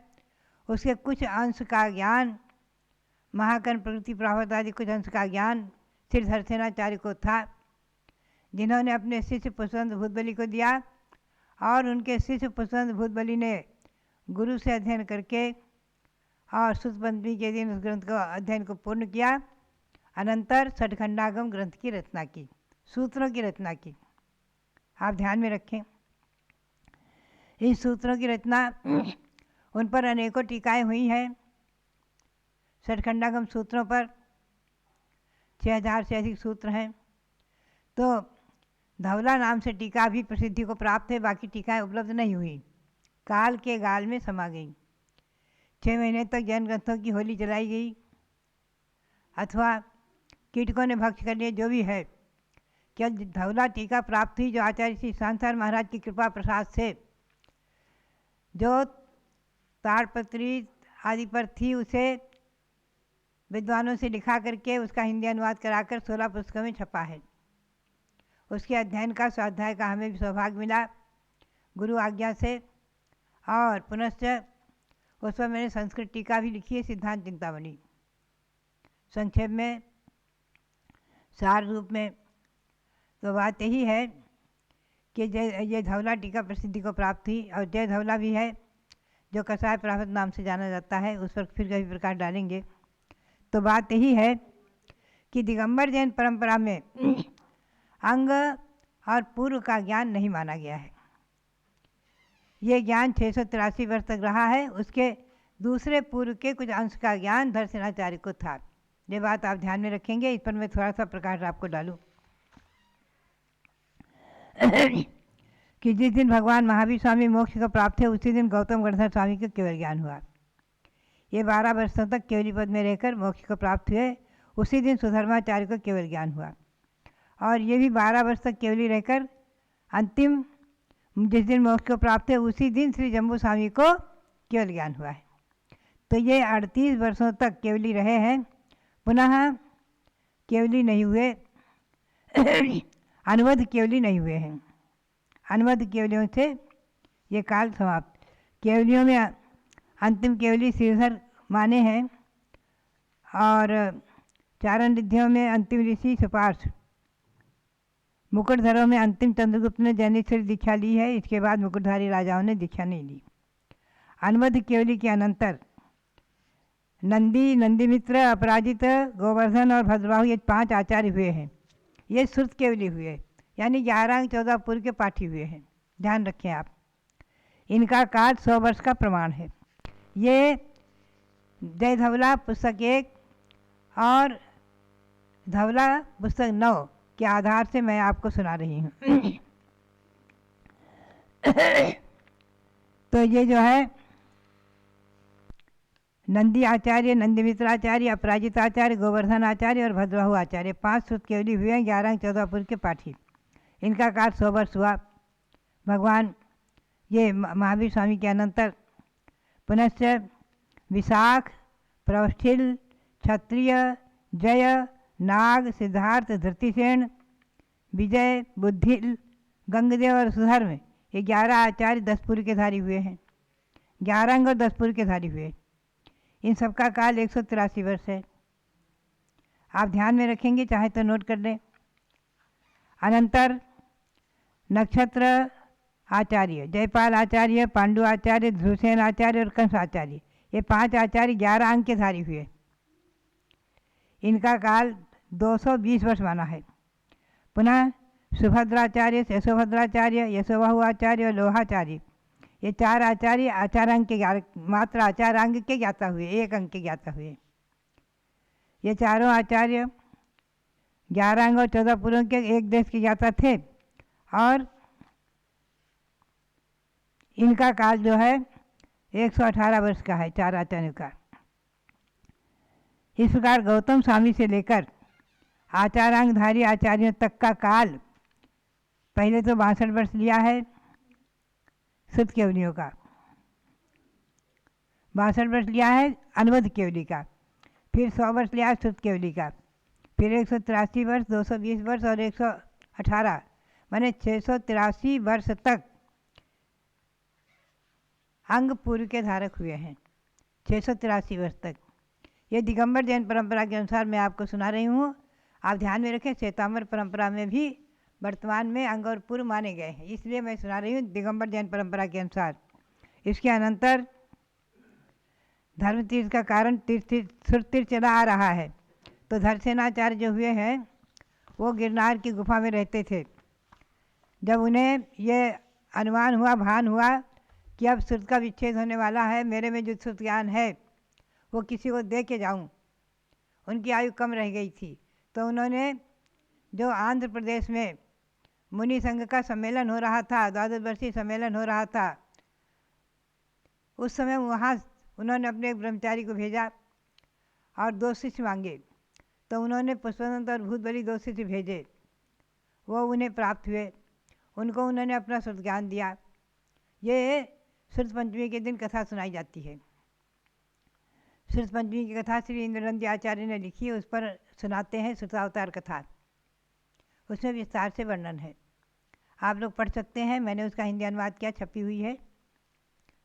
उसके कुछ अंश का ज्ञान महाकर्ण प्रकृति प्रावत आदि कुछ अंश का ज्ञान श्री धरसेनाचार्य को था, जिन्होंने अपने शिष्य पुष्पवंत भूतबली को दिया और उनके शिष्य पुष्पवंत भूतबली ने गुरु से अध्ययन करके और सुत पंचमी के दिन उस ग्रंथ को अध्ययन को पूर्ण किया। अनंतर सठखंडागम ग्रंथ की रचना की, सूत्रों की रचना की। आप ध्यान में रखें, इस सूत्रों की रचना उन पर अनेकों टीकाएँ हुई हैं। सठखंडागम सूत्रों पर 6000 से अधिक सूत्र हैं। तो धवला नाम से टीका भी प्रसिद्धि को प्राप्त है, बाकी टीकाएँ उपलब्ध नहीं हुई, काल के गाल में समा गई। 6 महीने तक जैन ग्रंथों की होली जलाई गई अथवा कीटकों ने भक्ष कर लिए, जो भी है। क्या धवला टीका प्राप्त हुई जो आचार्य श्री सांसार महाराज की कृपा प्रसाद से जो ताड़पत्री आदि पर थी, उसे विद्वानों से लिखा करके उसका हिंदी अनुवाद कराकर 16 पुस्तकों में छपा है। उसके अध्ययन का, स्वाध्याय का हमें भी सौभाग्य मिला गुरु आज्ञा से। और पुनश्च उस पर मैंने संस्कृत टीका भी लिखी है, सिद्धांत चिंतामणि। संक्षेप में, सार रूप में तो बात यही है कि ये धवला टीका प्रसिद्धि को प्राप्त हुई। और जय धवला भी है जो कसाय प्रावत नाम से जाना जाता है, उस पर फिर कभी प्रकाश डालेंगे। तो बात यही है कि दिगंबर जैन परंपरा में अंग और पूर्व का ज्ञान नहीं माना गया है। ये ज्ञान 683 वर्ष तक रहा है। उसके दूसरे पूर्व के कुछ अंश का ज्ञान दर्शनाचार्य को था। ये बात आप ध्यान में रखेंगे। इस पर मैं थोड़ा सा प्रकाश आपको डालूं कि जिस दिन भगवान महावीर स्वामी मोक्ष को प्राप्त है उसी दिन गौतम गणधर स्वामी को केवल ज्ञान हुआ। ये 12 वर्षों तक केवली पद में रहकर मोक्ष को प्राप्त हुए। उसी दिन सुधर्माचार्य को केवल ज्ञान हुआ और ये भी 12 वर्ष तक केवली रहकर अंतिम जिस दिन मोक्ष को प्राप्त है उसी दिन श्री जम्बू स्वामी को केवल ज्ञान हुआ है। तो ये 38 वर्षों तक केवली रहे हैं, पुनः केवली नहीं हुए, अनुवद केवली नहीं हुए हैं। अनुवद केवलियों से ये काल समाप्त। केवलियों में अंतिम केवली श्रीधर माने हैं और चारण रिद्धियों में अंतिम ऋषि सुपार्श, मुकुटधरों में अंतिम चंद्रगुप्त ने जैनेश्वरी दीक्षा ली है। इसके बाद मुकुटधारी राजाओं ने दीक्षा नहीं ली। अनुवद केवली के अनंतर नंदी, नंदीमित्र, अपराजित, गोवर्धन और भद्रबाहु ये 5 आचार्य हुए हैं। ये श्रुत केवली हुए, यानी 11 14 पूर्व के पाठी हुए हैं। ध्यान रखें आप। इनका काल 100 वर्ष का प्रमाण है। ये जय धवला पुस्तक 1 और धवला पुस्तक 9 के आधार से मैं आपको सुना रही हूँ। तो ये जो है नंदी आचार्य, नंदीमित्र आचार्य, अपराजित आचार्य, गोवर्धन आचार्य और भद्रबाहु आचार्य 5 श्रुत केवली हुए हैं, 11 14 पूर्व के पाठी। इनका काल 100 वर्ष हुआ। भगवान ये महावीर स्वामी के अनंतर पुनश्च विशाख, प्रौष्ठिल, क्षत्रिय, जय, नाग, सिद्धार्थ, धृतिसेन, विजय, बुद्धिल, गंगदेव और सुधर्म ये 11 आचार्य 10 पूर्व के धारी हुए हैं। 11 अंग और 10 पूर्व के धारी हुए। इन सबका काल 183 वर्ष है। आप ध्यान में रखेंगे, चाहे तो नोट कर लें। अनंतर नक्षत्र आचार्य, जयपाल आचार्य, पांडु आचार्य, ध्रुवसेन आचार्य और कंस आचार्य ये 5 आचार्य 11 अंक के धारी हुए। इनका काल 220 वर्ष माना है। पुनः सुभद्राचार्य, यशोभद्राचार्य, यशोबाहु आचार्य और लोहाचार्य ये 4 आचार्य आचारांग के मात्र आचारांग के ज्ञाता हुए, 1 अंक के ज्ञाता हुए। ये चारों आचार्य 11 अंग और 14 पूर्व के एक देश के ज्ञाता थे और इनका काल जो है 118 वर्ष का है 4 आचार्यों का। इस प्रकार गौतम स्वामी से लेकर आचारांगधारी आचार्यों तक का काल पहले तो 62 वर्ष लिया है शुद्ध केवलियों का, 62 वर्ष लिया है अनुवद केवली का, फिर 100 वर्ष लिया है शुद्ध केवली का, फिर 183 वर्ष, 220 वर्ष और 118 माने 683 वर्ष तक अंग पूर्व के धारक हुए हैं। 683 वर्ष तक। ये दिगंबर जैन परंपरा के अनुसार मैं आपको सुना रही हूँ। आप ध्यान में रखें, श्वेतांबर परंपरा में भी वर्तमान में अंग और पूर्व माने गए हैं, इसलिए मैं सुना रही हूँ दिगंबर जैन परंपरा के अनुसार। इसके अनंतर धर्म तीर्थ का कारण तीर्थ चला आ रहा है। तो धरसेनाचार्य जो हुए हैं वो गिरनार की गुफा में रहते थे। जब उन्हें ये अनुमान हुआ, भान हुआ कि अब श्रुत का विच्छेद होने वाला है, मेरे में जो श्रुत ज्ञान है वो किसी को दे के जाऊँ, उनकी आयु कम रह गई थी, तो उन्होंने जो आंध्र प्रदेश में मुनि संघ का सम्मेलन हो रहा था, 12 वर्षीय सम्मेलन हो रहा था, उस समय वहाँ उन्होंने अपने एक ब्रह्मचारी को भेजा और 2 शिष्य मांगे। तो उन्होंने पुष्पदंत और भूतबली 2 शिष्य भेजे, वो उन्हें प्राप्त हुए। उनको उन्होंने अपना श्रुत ज्ञान दिया। ये श्रुत पंचमी के दिन कथा सुनाई जाती है। श्रुत पंचमी की कथा श्री इंद्रनंदी आचार्य ने लिखी है, उस पर सुनाते हैं श्रुतावतार कथा। उसमें विस्तार से वर्णन है, आप लोग पढ़ सकते हैं। मैंने उसका हिंदी अनुवाद किया, छपी हुई है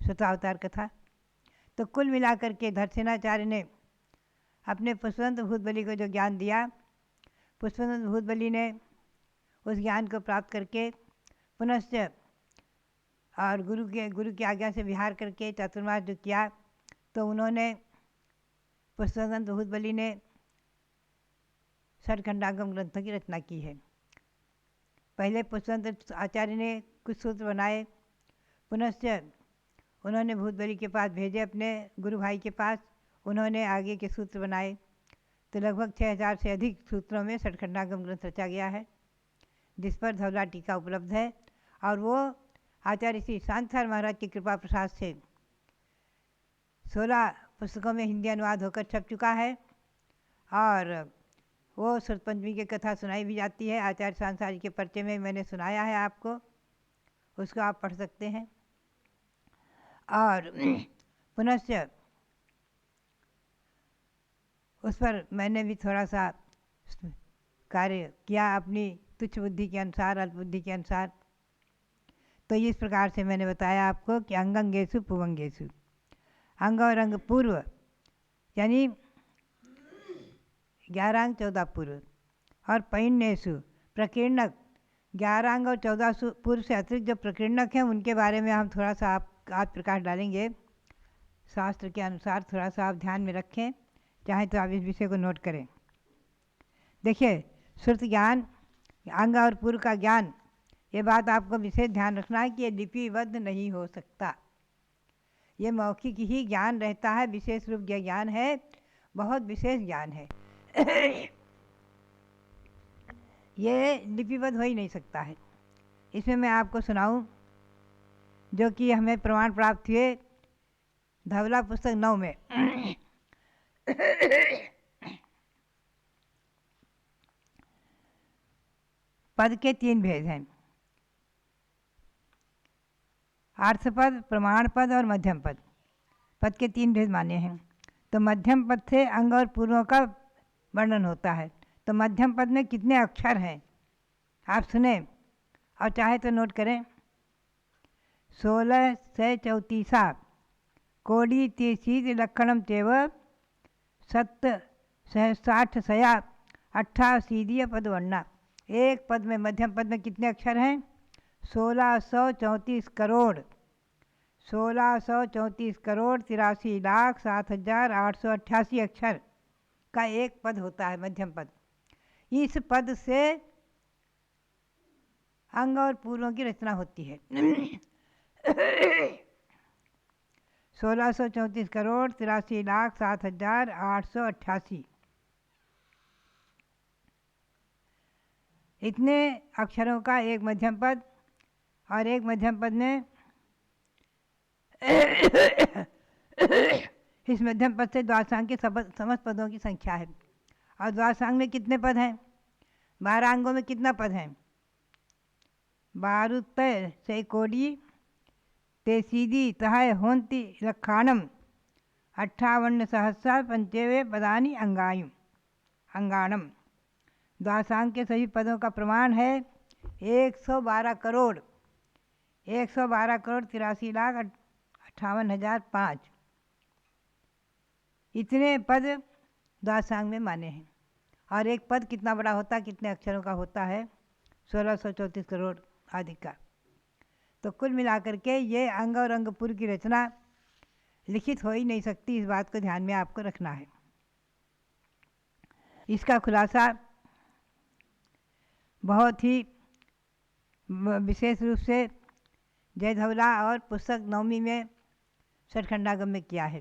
श्रुतावतार कथा। तो कुल मिलाकर के धरसेनाचार्य ने अपने पुष्पदंत भूतबली को जो ज्ञान दिया, पुष्पदंत भूतबली ने उस ज्ञान को प्राप्त करके पुनश्च और गुरु की आज्ञा से विहार करके चातुर्मास जो किया, तो उन्होंने पुष्पवंत बहुबली ने षटखंडागम ग्रंथों की रचना की है। पहले पुष्पवंत आचार्य ने कुछ सूत्र बनाए, पुनश्च उन्होंने भूतबली के पास भेजे, अपने गुरु भाई के पास, उन्होंने आगे के सूत्र बनाए। तो लगभग 6000 से अधिक सूत्रों में षटखंडागम ग्रंथ रचा गया है, जिस पर धवला टीका उपलब्ध है। और वो आचार्य श्री शांताचार्य महाराज की कृपा प्रसाद से 16 पुस्तकों में हिंदी अनुवाद होकर छप चुका है। और वो सुर पंचमी की कथा सुनाई भी जाती है। आचार्य शांताचार्य के पर्चे में मैंने सुनाया है आपको, उसको आप पढ़ सकते हैं। और पुनश्च उस पर मैंने भी थोड़ा सा कार्य किया अपनी तुच्छ बुद्धि के अनुसार, अल्प बुद्धि के अनुसार। तो इस प्रकार से मैंने बताया आपको कि अंगंगेशु पुवंगेशु, अंग और अंग पूर्व यानी 11 अंग 14 पूर्व, और पैन्येशु प्रकीर्णक 11 अंग और 14 पूर्व से अतिरिक्त जो प्रकीर्णक हैं उनके बारे में हम थोड़ा सा आज प्रकाश डालेंगे। शास्त्र के अनुसार थोड़ा सा आप ध्यान में रखें, चाहे तो आप इस विषय को नोट करें। देखिए, श्रुत ज्ञान, अंग और पूर्व का ज्ञान, ये बात आपको विशेष ध्यान रखना है कि ये लिपिबद्ध नहीं हो सकता। ये मौखिक ही ज्ञान रहता है, विशेष रूप ज्ञान है, बहुत विशेष ज्ञान है। ये लिपिबद्ध हो ही नहीं सकता है। इसमें मैं आपको सुनाऊं जो कि हमें प्रमाण प्राप्त हुए धवला पुस्तक 9 में। पद के 3 भेद हैं, अर्थ पद, प्रमाण पद और मध्यम पद। पद के 3 भेद माने हैं। तो मध्यम पद से अंग और पूर्वों का वर्णन होता है। तो मध्यम पद में कितने अक्षर हैं आप सुने और चाहे तो नोट करें। 16 से 34 कोडी तीसी लक्षणम चेव 7 60 सया 18 सीधीय पद वर्णा। एक पद में, मध्यम पद में कितने अक्षर हैं? 1634 करोड़, 1634 करोड़ 83,07,888 अक्षर का एक पद होता है मध्यम पद। इस पद से अंग और पूर्वों की रचना होती है। 1634 करोड़ 83,07,888 इतने अक्षरों का एक मध्यम पद। और एक मध्यम पद में इस मध्यम पद से द्वादशांग के समस्त पदों की संख्या है। और द्वादशांग में कितने पद हैं? 12 अंगों में कितना पद हैं? 12 से कोडी ते सीधी तहाय होंति लक्षाणम 58 सहस्र 95 पदानी अंगायुम अंगाणम। द्वादशांग के सभी पदों का प्रमाण है 112 करोड़ 83,58,500 इतने पद द्वादशांग में माने हैं। और एक पद कितना बड़ा होता, कितने अक्षरों का होता है? 1634 करोड़ आदि का। तो कुल मिलाकर के ये अंग और अंग पूर्व की रचना लिखित हो ही नहीं सकती, इस बात को ध्यान में आपको रखना है। इसका खुलासा बहुत ही विशेष रूप से जय धवला और पुस्तक 9वीं में षटखंडागम में किया है।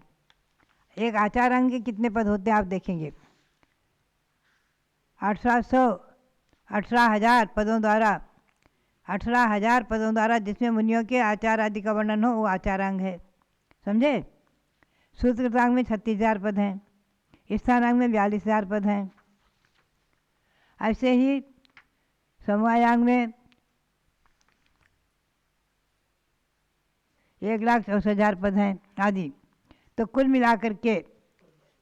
एक आचार अंग के कितने पद होते हैं आप देखेंगे। 18,000 पदों द्वारा 18,000 पदों द्वारा जिसमें मुनियों के आचार आदि का वर्णन हो वो आचारांग है, समझे। सूत्रकृतांग में 36,000 पद हैं, स्थानांग में 42,000 पद हैं। ऐसे ही समवायांग में 1,64,000 पद हैं आदि। तो कुल मिलाकर के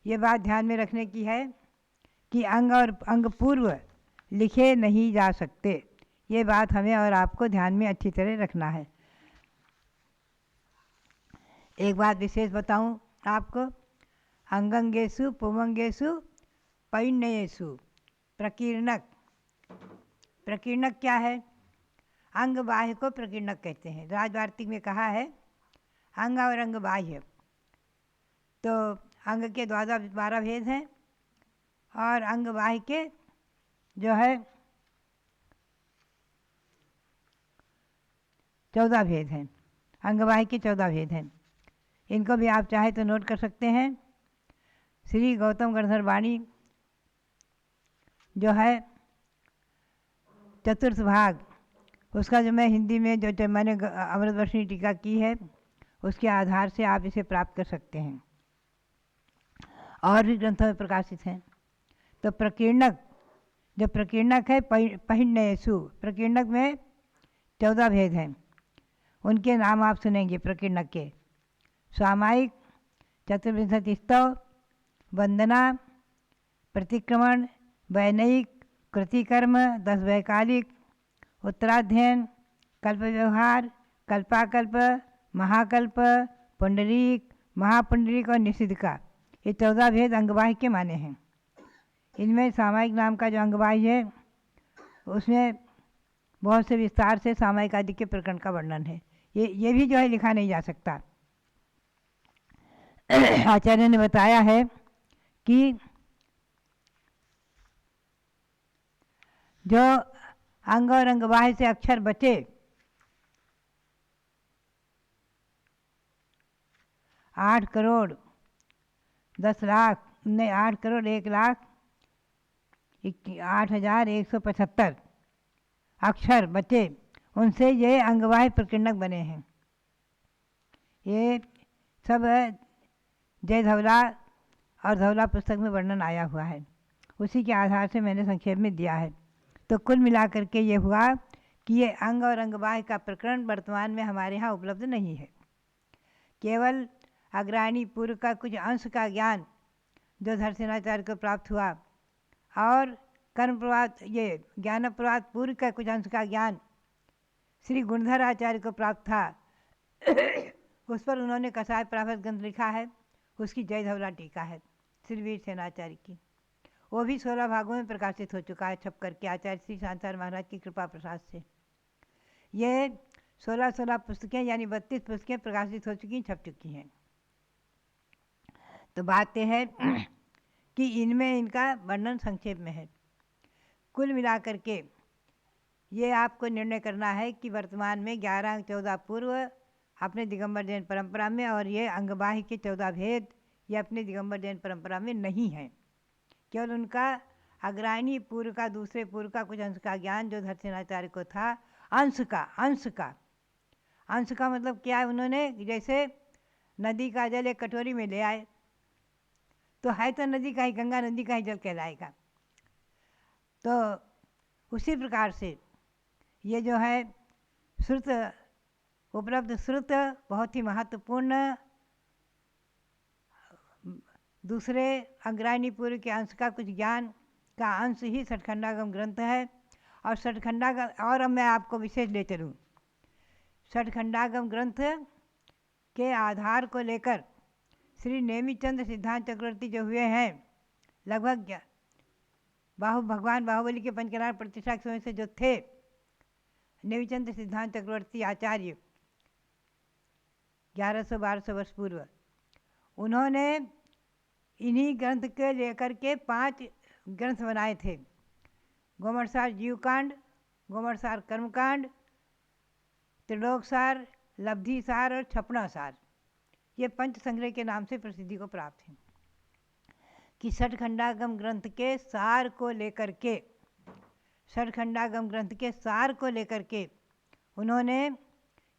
ये बात ध्यान में रखने की है कि अंग और अंग पूर्व लिखे नहीं जा सकते। ये बात हमें और आपको ध्यान में अच्छी तरह रखना है। एक बात विशेष बताऊं आपको, अंगंगेशु पुमंगेशु पैन्येशु प्रकीर्णक। प्रकीर्णक क्या है? अंग बाह्य को प्रकीर्णक कहते हैं। राजवार्तिक में कहा है अंग और अंग बाह्य। तो अंग के 12 भेद हैं और अंग बाह्य के जो है 14 भेद हैं। अंग बाह्य के 14 भेद हैं। इनको भी आप चाहे तो नोट कर सकते हैं। श्री गौतम गणधर वाणी जो है चतुर्थ भाग, उसका जो मैं हिंदी में जो मैंने अमृतवर्षिणी टीका की है उसके आधार से आप इसे प्राप्त कर सकते हैं। और भी ग्रंथों में प्रकाशित हैं। तो प्रकीर्णक, जो प्रकीर्णक है पहिण्यसु, प्रकीर्णक में 14 भेद हैं। उनके नाम आप सुनेंगे प्रकीर्णक के: सामायिक, चतुर्विंशति स्तव, वंदना, प्रतिक्रमण, वैनयिक, कृतिकर्म, 10 वैकालिक, उत्तराध्ययन, कल्प व्यवहार, कल्पाकल्प, महाकल्प, पुंडरीक, महापुंडरीक और निषिद्धिका। ये 14 भेद अंगवाही के माने हैं। इनमें सामायिक नाम का जो अंगवाही है उसमें बहुत से विस्तार से सामायिक आदि के प्रकरण का वर्णन है। ये भी जो है लिखा नहीं जा सकता। आचार्य ने बताया है कि जो अंग और अंगवाही से अक्षर बचे 8 करोड़ 10 लाख नहीं 8 करोड़ 1 लाख 8,175 अक्षर बचे, उनसे ये अंगवाही प्रकीर्णक बने हैं। ये सब जय धवला और धवला पुस्तक में वर्णन आया हुआ है, उसी के आधार से मैंने संक्षेप में दिया है। तो कुल मिलाकर के ये हुआ कि ये अंग और अंगवाही का प्रकरण वर्तमान में हमारे यहाँ उपलब्ध नहीं है। केवल अग्राणी पूर्व का कुछ अंश का ज्ञान जो धरसेनाचार्य को प्राप्त हुआ और कर्म प्रवाद ये ज्ञान प्रवाद पूर्व का कुछ अंश का ज्ञान श्री गुणधर आचार्य को प्राप्त था। उस पर उन्होंने कसाय प्राप्त ग्रंथ लिखा है, उसकी जय धवला टीका है श्री वीर सेनाचार्य की। वो भी 16 भागों में प्रकाशित हो चुका है छप करके आचार्य श्री शांताचार्य महाराज की कृपा प्रसाद से। ये 16 पुस्तकें यानी 32 पुस्तकें प्रकाशित हो चुकी, छप चुकी हैं। तो बात यह है कि इनमें इनका वर्णन संक्षेप में है। कुल मिलाकर के ये आपको निर्णय करना है कि वर्तमान में 11 अंग 14 पूर्व अपने दिगंबर जैन परंपरा में और ये अंगवाही के 14 भेद ये अपने दिगंबर जैन परंपरा में नहीं हैं। केवल उनका अग्राणी पूर्व का दूसरे पूर्व का कुछ अंश का ज्ञान जो धरसेनाचार्य को था, अंश का मतलब क्या है, उन्होंने जैसे नदी का जल एक कटोरी में ले आए तो है तो नदी का ही, गंगा नदी का ही जल कहलाएगा। तो उसी प्रकार से ये जो है श्रुत उपलब्ध श्रुत बहुत ही महत्वपूर्ण दूसरे अग्राणी पूर्व के अंश का कुछ ज्ञान का अंश ही षटखंडागम ग्रंथ है। और षटखंडागम, और अब मैं आपको विशेष ले चलूँ, षटखंडागम ग्रंथ के आधार को लेकर श्री नेमिचंद सिद्धांत चक्रवर्ती जो हुए हैं, लगभग भगवान बाहुबली के पंचकल्याण प्रतिष्ठा के समय से जो थे नेमिचंद सिद्धांत चक्रवर्ती आचार्य 1100-1200 वर्ष पूर्व, उन्होंने इन्हीं ग्रंथ के लेकर के 5 ग्रंथ बनाए थे। गोमरसार जीवकांड, गोमरसार कर्मकांड, त्रिलोकसार, लब्धिसार और छपनासार। ये पंच संग्रह के नाम से प्रसिद्धि को प्राप्त हैं। कि षटखंडागम ग्रंथ के सार को लेकर के, षटखंडागम ग्रंथ के सार को लेकर के उन्होंने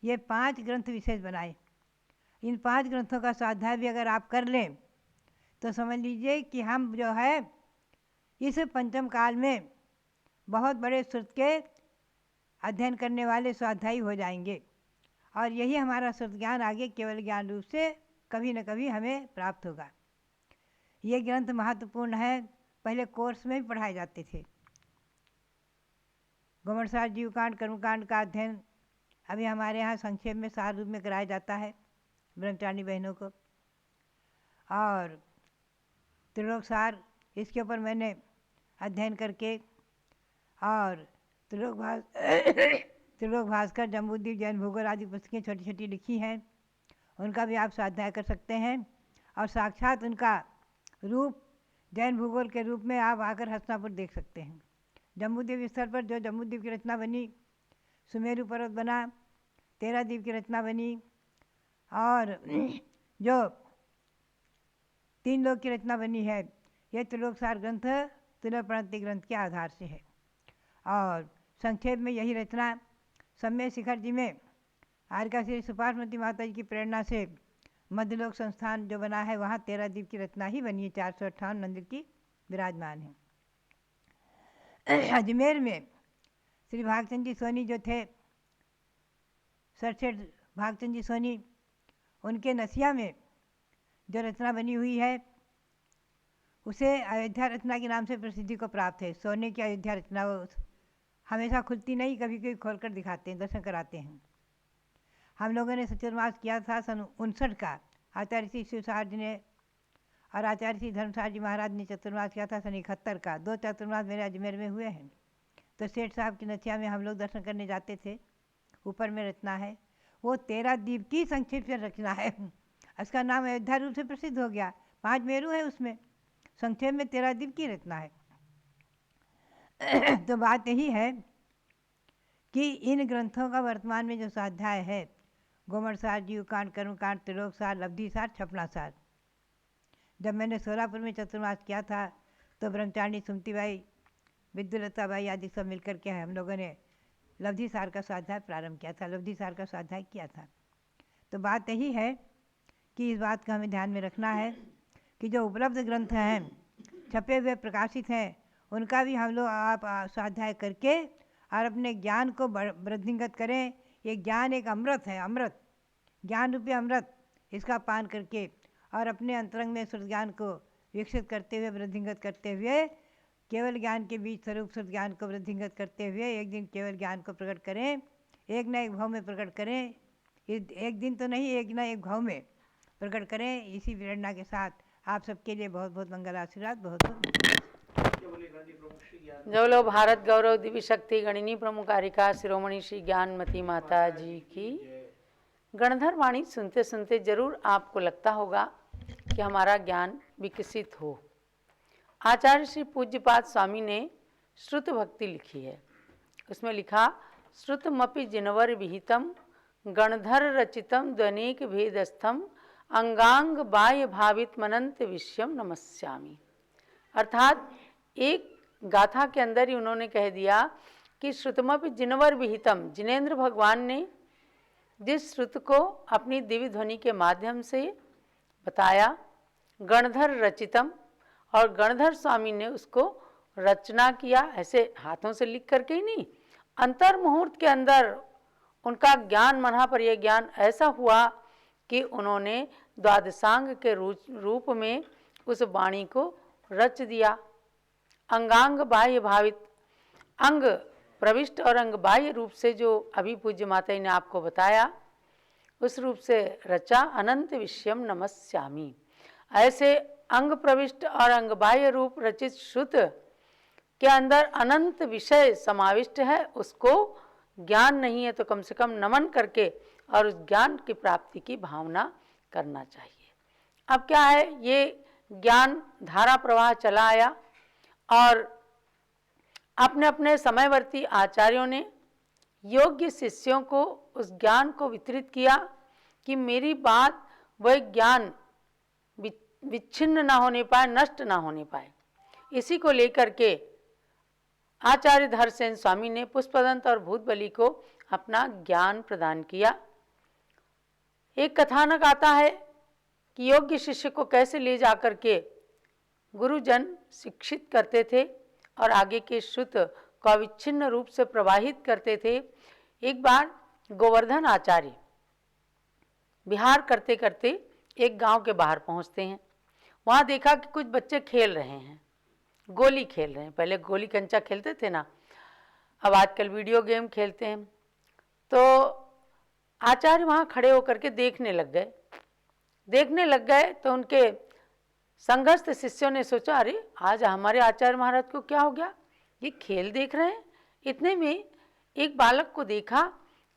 ये 5 ग्रंथ विशेष बनाए। इन 5 ग्रंथों का स्वाध्याय भी अगर आप कर लें तो समझ लीजिए कि हम जो है इस पंचम काल में बहुत बड़े श्रुत के अध्ययन करने वाले स्वाध्यायी हो जाएंगे। और यही हमारा श्रुत ज्ञान आगे केवल ज्ञान रूप से कभी न कभी हमें प्राप्त होगा। ये ग्रंथ महत्वपूर्ण है, पहले कोर्स में भी पढ़ाए जाते थे। गोमरसार जीवकांड कर्मकांड का अध्ययन अभी हमारे यहाँ संक्षेप में सार रूप में कराया जाता है ब्रह्मचारिणी बहनों को। और त्रिलोकसार, इसके ऊपर मैंने अध्ययन करके और त्रिलोक भास्कर, जम्बूद्वीप, जैन भूगोल आदि पुस्तकें छोटी छोटी लिखी हैं, उनका भी आप स्वाध्याय कर सकते हैं। और साक्षात उनका रूप जैन भूगोल के रूप में आप आकर हस्तिनापुर देख सकते हैं। जम्बूद्वीप स्थल पर जो जम्बूद्वीप की रचना बनी, सुमेरु पर्वत बना, 13 द्वीप की रचना बनी, और जो 3 लोक की रचना बनी है, यह त्रिलोकसार ग्रंथ तुल्यप्रणति ग्रंथ के आधार से है। और संक्षेप में यही रचना सम्य शिखर जी में आर्का श्री सुपार्श्वती माता जी की प्रेरणा से मध्यलोक संस्थान जो बना है, वहाँ 13 द्वीप की रचना ही बनी है। 458 मंदिर की विराजमान है। अजमेर में श्री भागचंद जी सोनी जो थे, सरसेठ भागचंद जी सोनी, उनके नसिया में जो रचना बनी हुई है उसे अयोध्या रचना के नाम से प्रसिद्धि को प्राप्त है। सोने की अयोध्या रचना वो हमेशा खुलती नहीं, कभी कभी खोलकर दिखाते हैं, दर्शन कराते हैं। हम लोगों ने चतुर्मास किया था सन 59 का, आचार्य श्री शिवसार जी ने और आचार्य श्री धर्मसार जी महाराज ने चतुर्मास किया था सन 71 का। 2 चतुर्मास मेरे अजमेर में हुए हैं। तो सेठ साहब की नथिया में हम लोग दर्शन करने जाते थे। ऊपर में रचना है, वो 13 द्वीप की संक्षिप्त रचना है। इसका नाम अयोध्या रूप से प्रसिद्ध हो गया। 5 मेरू है उसमें, संक्षेप में 13 द्वीप की रचना है। तो बात यही है कि इन ग्रंथों का वर्तमान में जो स्वाध्याय है, गोमड़सार, जीवकांड, कर्मकांड, त्रिलोकसार, लब्धिसार, छपनासार, जब मैंने सोलापुर में चतुर्मास किया था तो ब्रह्मचारिणी सुमतीबाई, विद्युलताबाई आदि सब मिलकर के हम लोगों ने लब्धिसार का स्वाध्याय प्रारंभ किया था, लब्धिसार का स्वाध्याय किया था। तो बात यही है कि इस बात का हमें ध्यान में रखना है कि जो उपलब्ध ग्रंथ हैं, छपे हुए प्रकाशित हैं, उनका भी हम लोग आप स्वाध्याय करके और अपने ज्ञान को वृद्धिंगत करें। ये ज्ञान एक अमृत है, अमृत, ज्ञान रूपी अमृत, इसका पान करके और अपने अंतरंग में सुर ज्ञान को विकसित करते हुए, वृद्धिंगत करते हुए, केवल ज्ञान के बीच स्वरूप सुर ज्ञान को वृद्धिंगत करते हुए एक दिन केवल ज्ञान को प्रकट करें, एक न एक भाव में प्रकट करें। एक दिन तो नहीं, एक न एक भाव में प्रकट करें। इसी प्रेरणा के साथ आप सबके लिए बहुत बहुत मंगल आशीर्वाद। बहुत बहुत जो लोग भारत गौरव दिव्य शक्ति गणिनी प्रमुखारिका शिरोमणि श्री ज्ञानमती माता जी की गणधर वाणी सुनते सुनते जरूर आपको लगता होगा कि हमारा ज्ञान विकसित हो। आचार्य श्री पूज्यपाद स्वामी ने श्रुत भक्ति लिखी है। उसमें लिखा, श्रुतमपि जिनवर विहितम गणधर रचितम ध्वनिक भेदस्थम अंगांग बाह्य भावित मनंत विषयम नमस्यामि। अर्थात एक गाथा के अंदर ही उन्होंने कह दिया कि श्रुतमपि जिनवर विहितम, जिनेन्द्र भगवान ने जिस श्रुत को अपनी दिव्य ध्वनि के माध्यम से बताया, गणधर रचितम, और गणधर स्वामी ने उसको रचना किया, ऐसे हाथों से लिख करके ही नहीं, अंतर मुहूर्त के अंदर उनका ज्ञान मना पर यह ज्ञान ऐसा हुआ कि उन्होंने द्वादशांग के रूप में उस वाणी को रच दिया। अंगांग बाह्य भावित, अंग प्रविष्ट और अंग बाह्य रूप से जो अभी पूज्य माता ने आपको बताया, उस रूप से रचा। अनंत विषयम नमस्यामि। ऐसे अंग प्रविष्ट और अंग बाह्य रूप रचित श्रुत के अंदर अनंत विषय समाविष्ट है। उसको ज्ञान नहीं है तो कम से कम नमन करके और उस ज्ञान की प्राप्ति की भावना करना चाहिए। अब क्या है, ये ज्ञान धारा प्रवाह चला आया और अपने अपने समयवर्ती आचार्यों ने योग्य शिष्यों को उस ज्ञान को वितरित किया कि मेरी बात वह ज्ञान विच्छिन्न ना होने पाए, नष्ट ना होने पाए। इसी को लेकर के आचार्य धरसेन स्वामी ने पुष्पदंत और भूतबली को अपना ज्ञान प्रदान किया। एक कथानक आता है कि योग्य शिष्य को कैसे ले जाकर के गुरुजन शिक्षित करते थे और आगे के श्रुत को अविच्छिन्न रूप से प्रवाहित करते थे। एक बार गोवर्धन आचार्य विहार करते करते एक गांव के बाहर पहुंचते हैं। वहां देखा कि कुछ बच्चे खेल रहे हैं, गोली खेल रहे हैं। पहले गोली कंचा खेलते थे ना, अब आजकल वीडियो गेम खेलते हैं। तो आचार्य वहां खड़े होकर के देखने लग गए। तो उनके संघस्थ शिष्यों ने सोचा, अरे आज हमारे आचार्य महाराज को क्या हो गया, ये खेल देख रहे हैं। इतने में एक बालक को देखा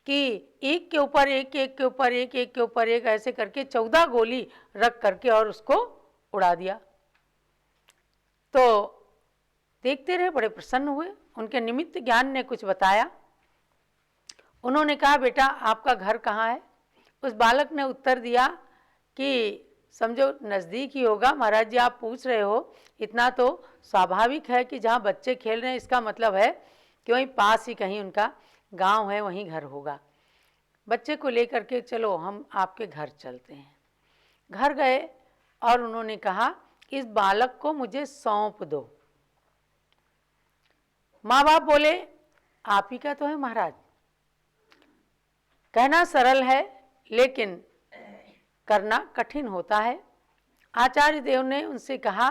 कि एक के ऊपर एक, एक के ऊपर एक, एक के ऊपर एक, ऐसे करके 14 गोली रख करके और उसको उड़ा दिया। तो देखते रहे, बड़े प्रसन्न हुए। उनके निमित्त ज्ञान ने कुछ बताया। उन्होंने कहा, बेटा आपका घर कहाँ है? उस बालक ने उत्तर दिया कि समझो नज़दीक ही होगा। महाराज जी आप पूछ रहे हो, इतना तो स्वाभाविक है कि जहाँ बच्चे खेल रहे हैं इसका मतलब है कि वहीं पास ही कहीं उनका गांव है, वहीं घर होगा। बच्चे को लेकर के चलो हम आपके घर चलते हैं। घर गए और उन्होंने कहा इस बालक को मुझे सौंप दो। माँ बाप बोले आप ही का तो है महाराज। कहना सरल है लेकिन करना कठिन होता है। आचार्य देव ने उनसे कहा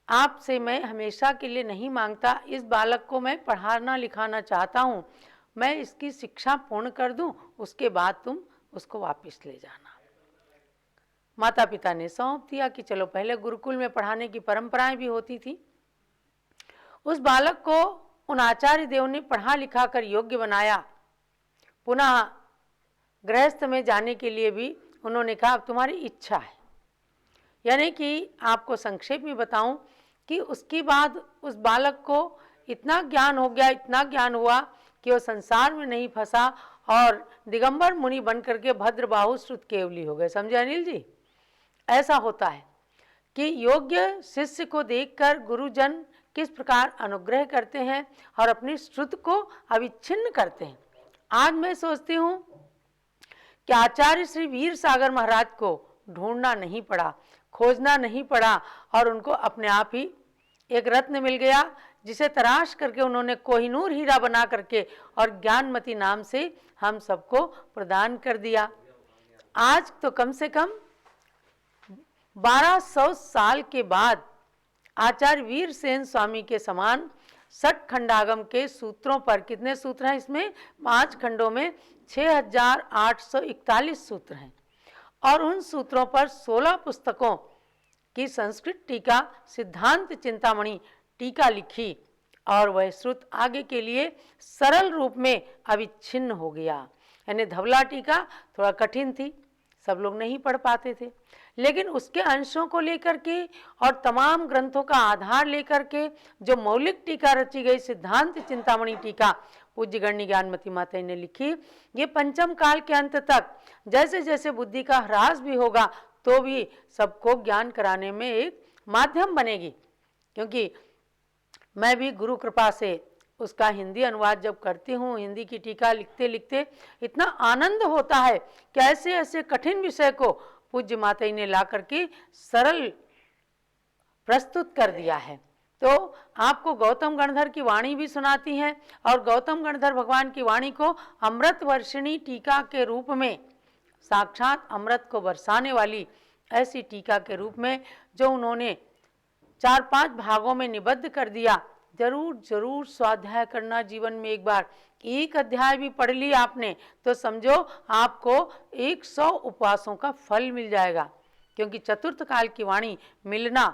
आपसे मैं हमेशा के लिए नहीं मांगता, इस बालक को मैं पढ़ाना लिखाना चाहता हूँ, मैं इसकी शिक्षा पूर्ण कर दूं, उसके बाद तुम उसको वापस ले जाना। माता पिता ने सौंप दिया कि चलो, पहले गुरुकुल में पढ़ाने की परंपराएं भी होती थी। उस बालक को उन आचार्य देव ने पढ़ा लिखा कर योग्य बनाया। पुनः गृहस्थ में जाने के लिए भी उन्होंने कहा अब तुम्हारी इच्छा है। यानी कि आपको संक्षेप में बताऊं कि उसके बाद उस बालक को इतना ज्ञान हो गया, इतना ज्ञान हुआ कि वो संसार में नहीं फंसा और दिगंबर मुनि बन करके भद्रबाहु श्रुत केवली हो गए। समझे अनिल जी? ऐसा होता है कि योग्य शिष्य को देखकर गुरुजन किस प्रकार अनुग्रह करते हैं और अपनी श्रुत को अविच्छिन्न करते हैं। आज मैं सोचती हूँ कि आचार्य श्री वीर सागर महाराज को ढूंढना नहीं पड़ा, खोजना नहीं पड़ा और उनको अपने आप ही एक रत्न मिल गया जिसे तराश करके उन्होंने कोहिनूर हीरा बना करके और ज्ञानमती नाम से हम सबको प्रदान कर दिया। आज तो कम से कम 1200 साल के बाद आचार्य वीरसेन स्वामी के समान 60 खंडागम के सूत्रों पर, कितने सूत्र हैं इसमें? 5 खंडों में 6841 सूत्र हैं और उन सूत्रों पर 16 पुस्तकों की संस्कृत टीका सिद्धांत चिंतामणि टीका लिखी और वह श्रुत आगे के लिए सरल रूप में अविच्छिन्न हो गया। यानी धवला टीका थोड़ा कठिन थी, सब लोग नहीं पढ़ पाते थे, लेकिन उसके अंशों को लेकर के और तमाम ग्रंथों का आधार लेकर के जो मौलिक टीका रची गई सिद्धांत चिंतामणि टीका पूज्य गण्य ज्ञानमती माता ने लिखी, ये पंचम काल के अंत तक जैसे जैसे बुद्धि का ह्रास भी होगा तो भी सबको ज्ञान कराने में एक माध्यम बनेगी। क्योंकि मैं भी गुरु कृपा से उसका हिंदी अनुवाद जब करती हूँ, हिंदी की टीका लिखते लिखते इतना आनंद होता है कि ऐसे ऐसे कठिन विषय को पूज्य माता ने ला करके सरल प्रस्तुत कर दिया है। तो आपको गौतम गणधर की वाणी भी सुनाती हैं और गौतम गणधर भगवान की वाणी को अमृत वर्षिणी टीका के रूप में, साक्षात अमृत को बरसाने वाली ऐसी टीका के रूप में जो उन्होंने 4-5 भागों में निबद्ध कर दिया। जरूर जरूर स्वाध्याय करना जीवन में। एक बार एक अध्याय भी पढ़ लिया आपने तो समझो आपको 100 उपवासों का फल मिल जाएगा, क्योंकि चतुर्थ काल की वाणी मिलना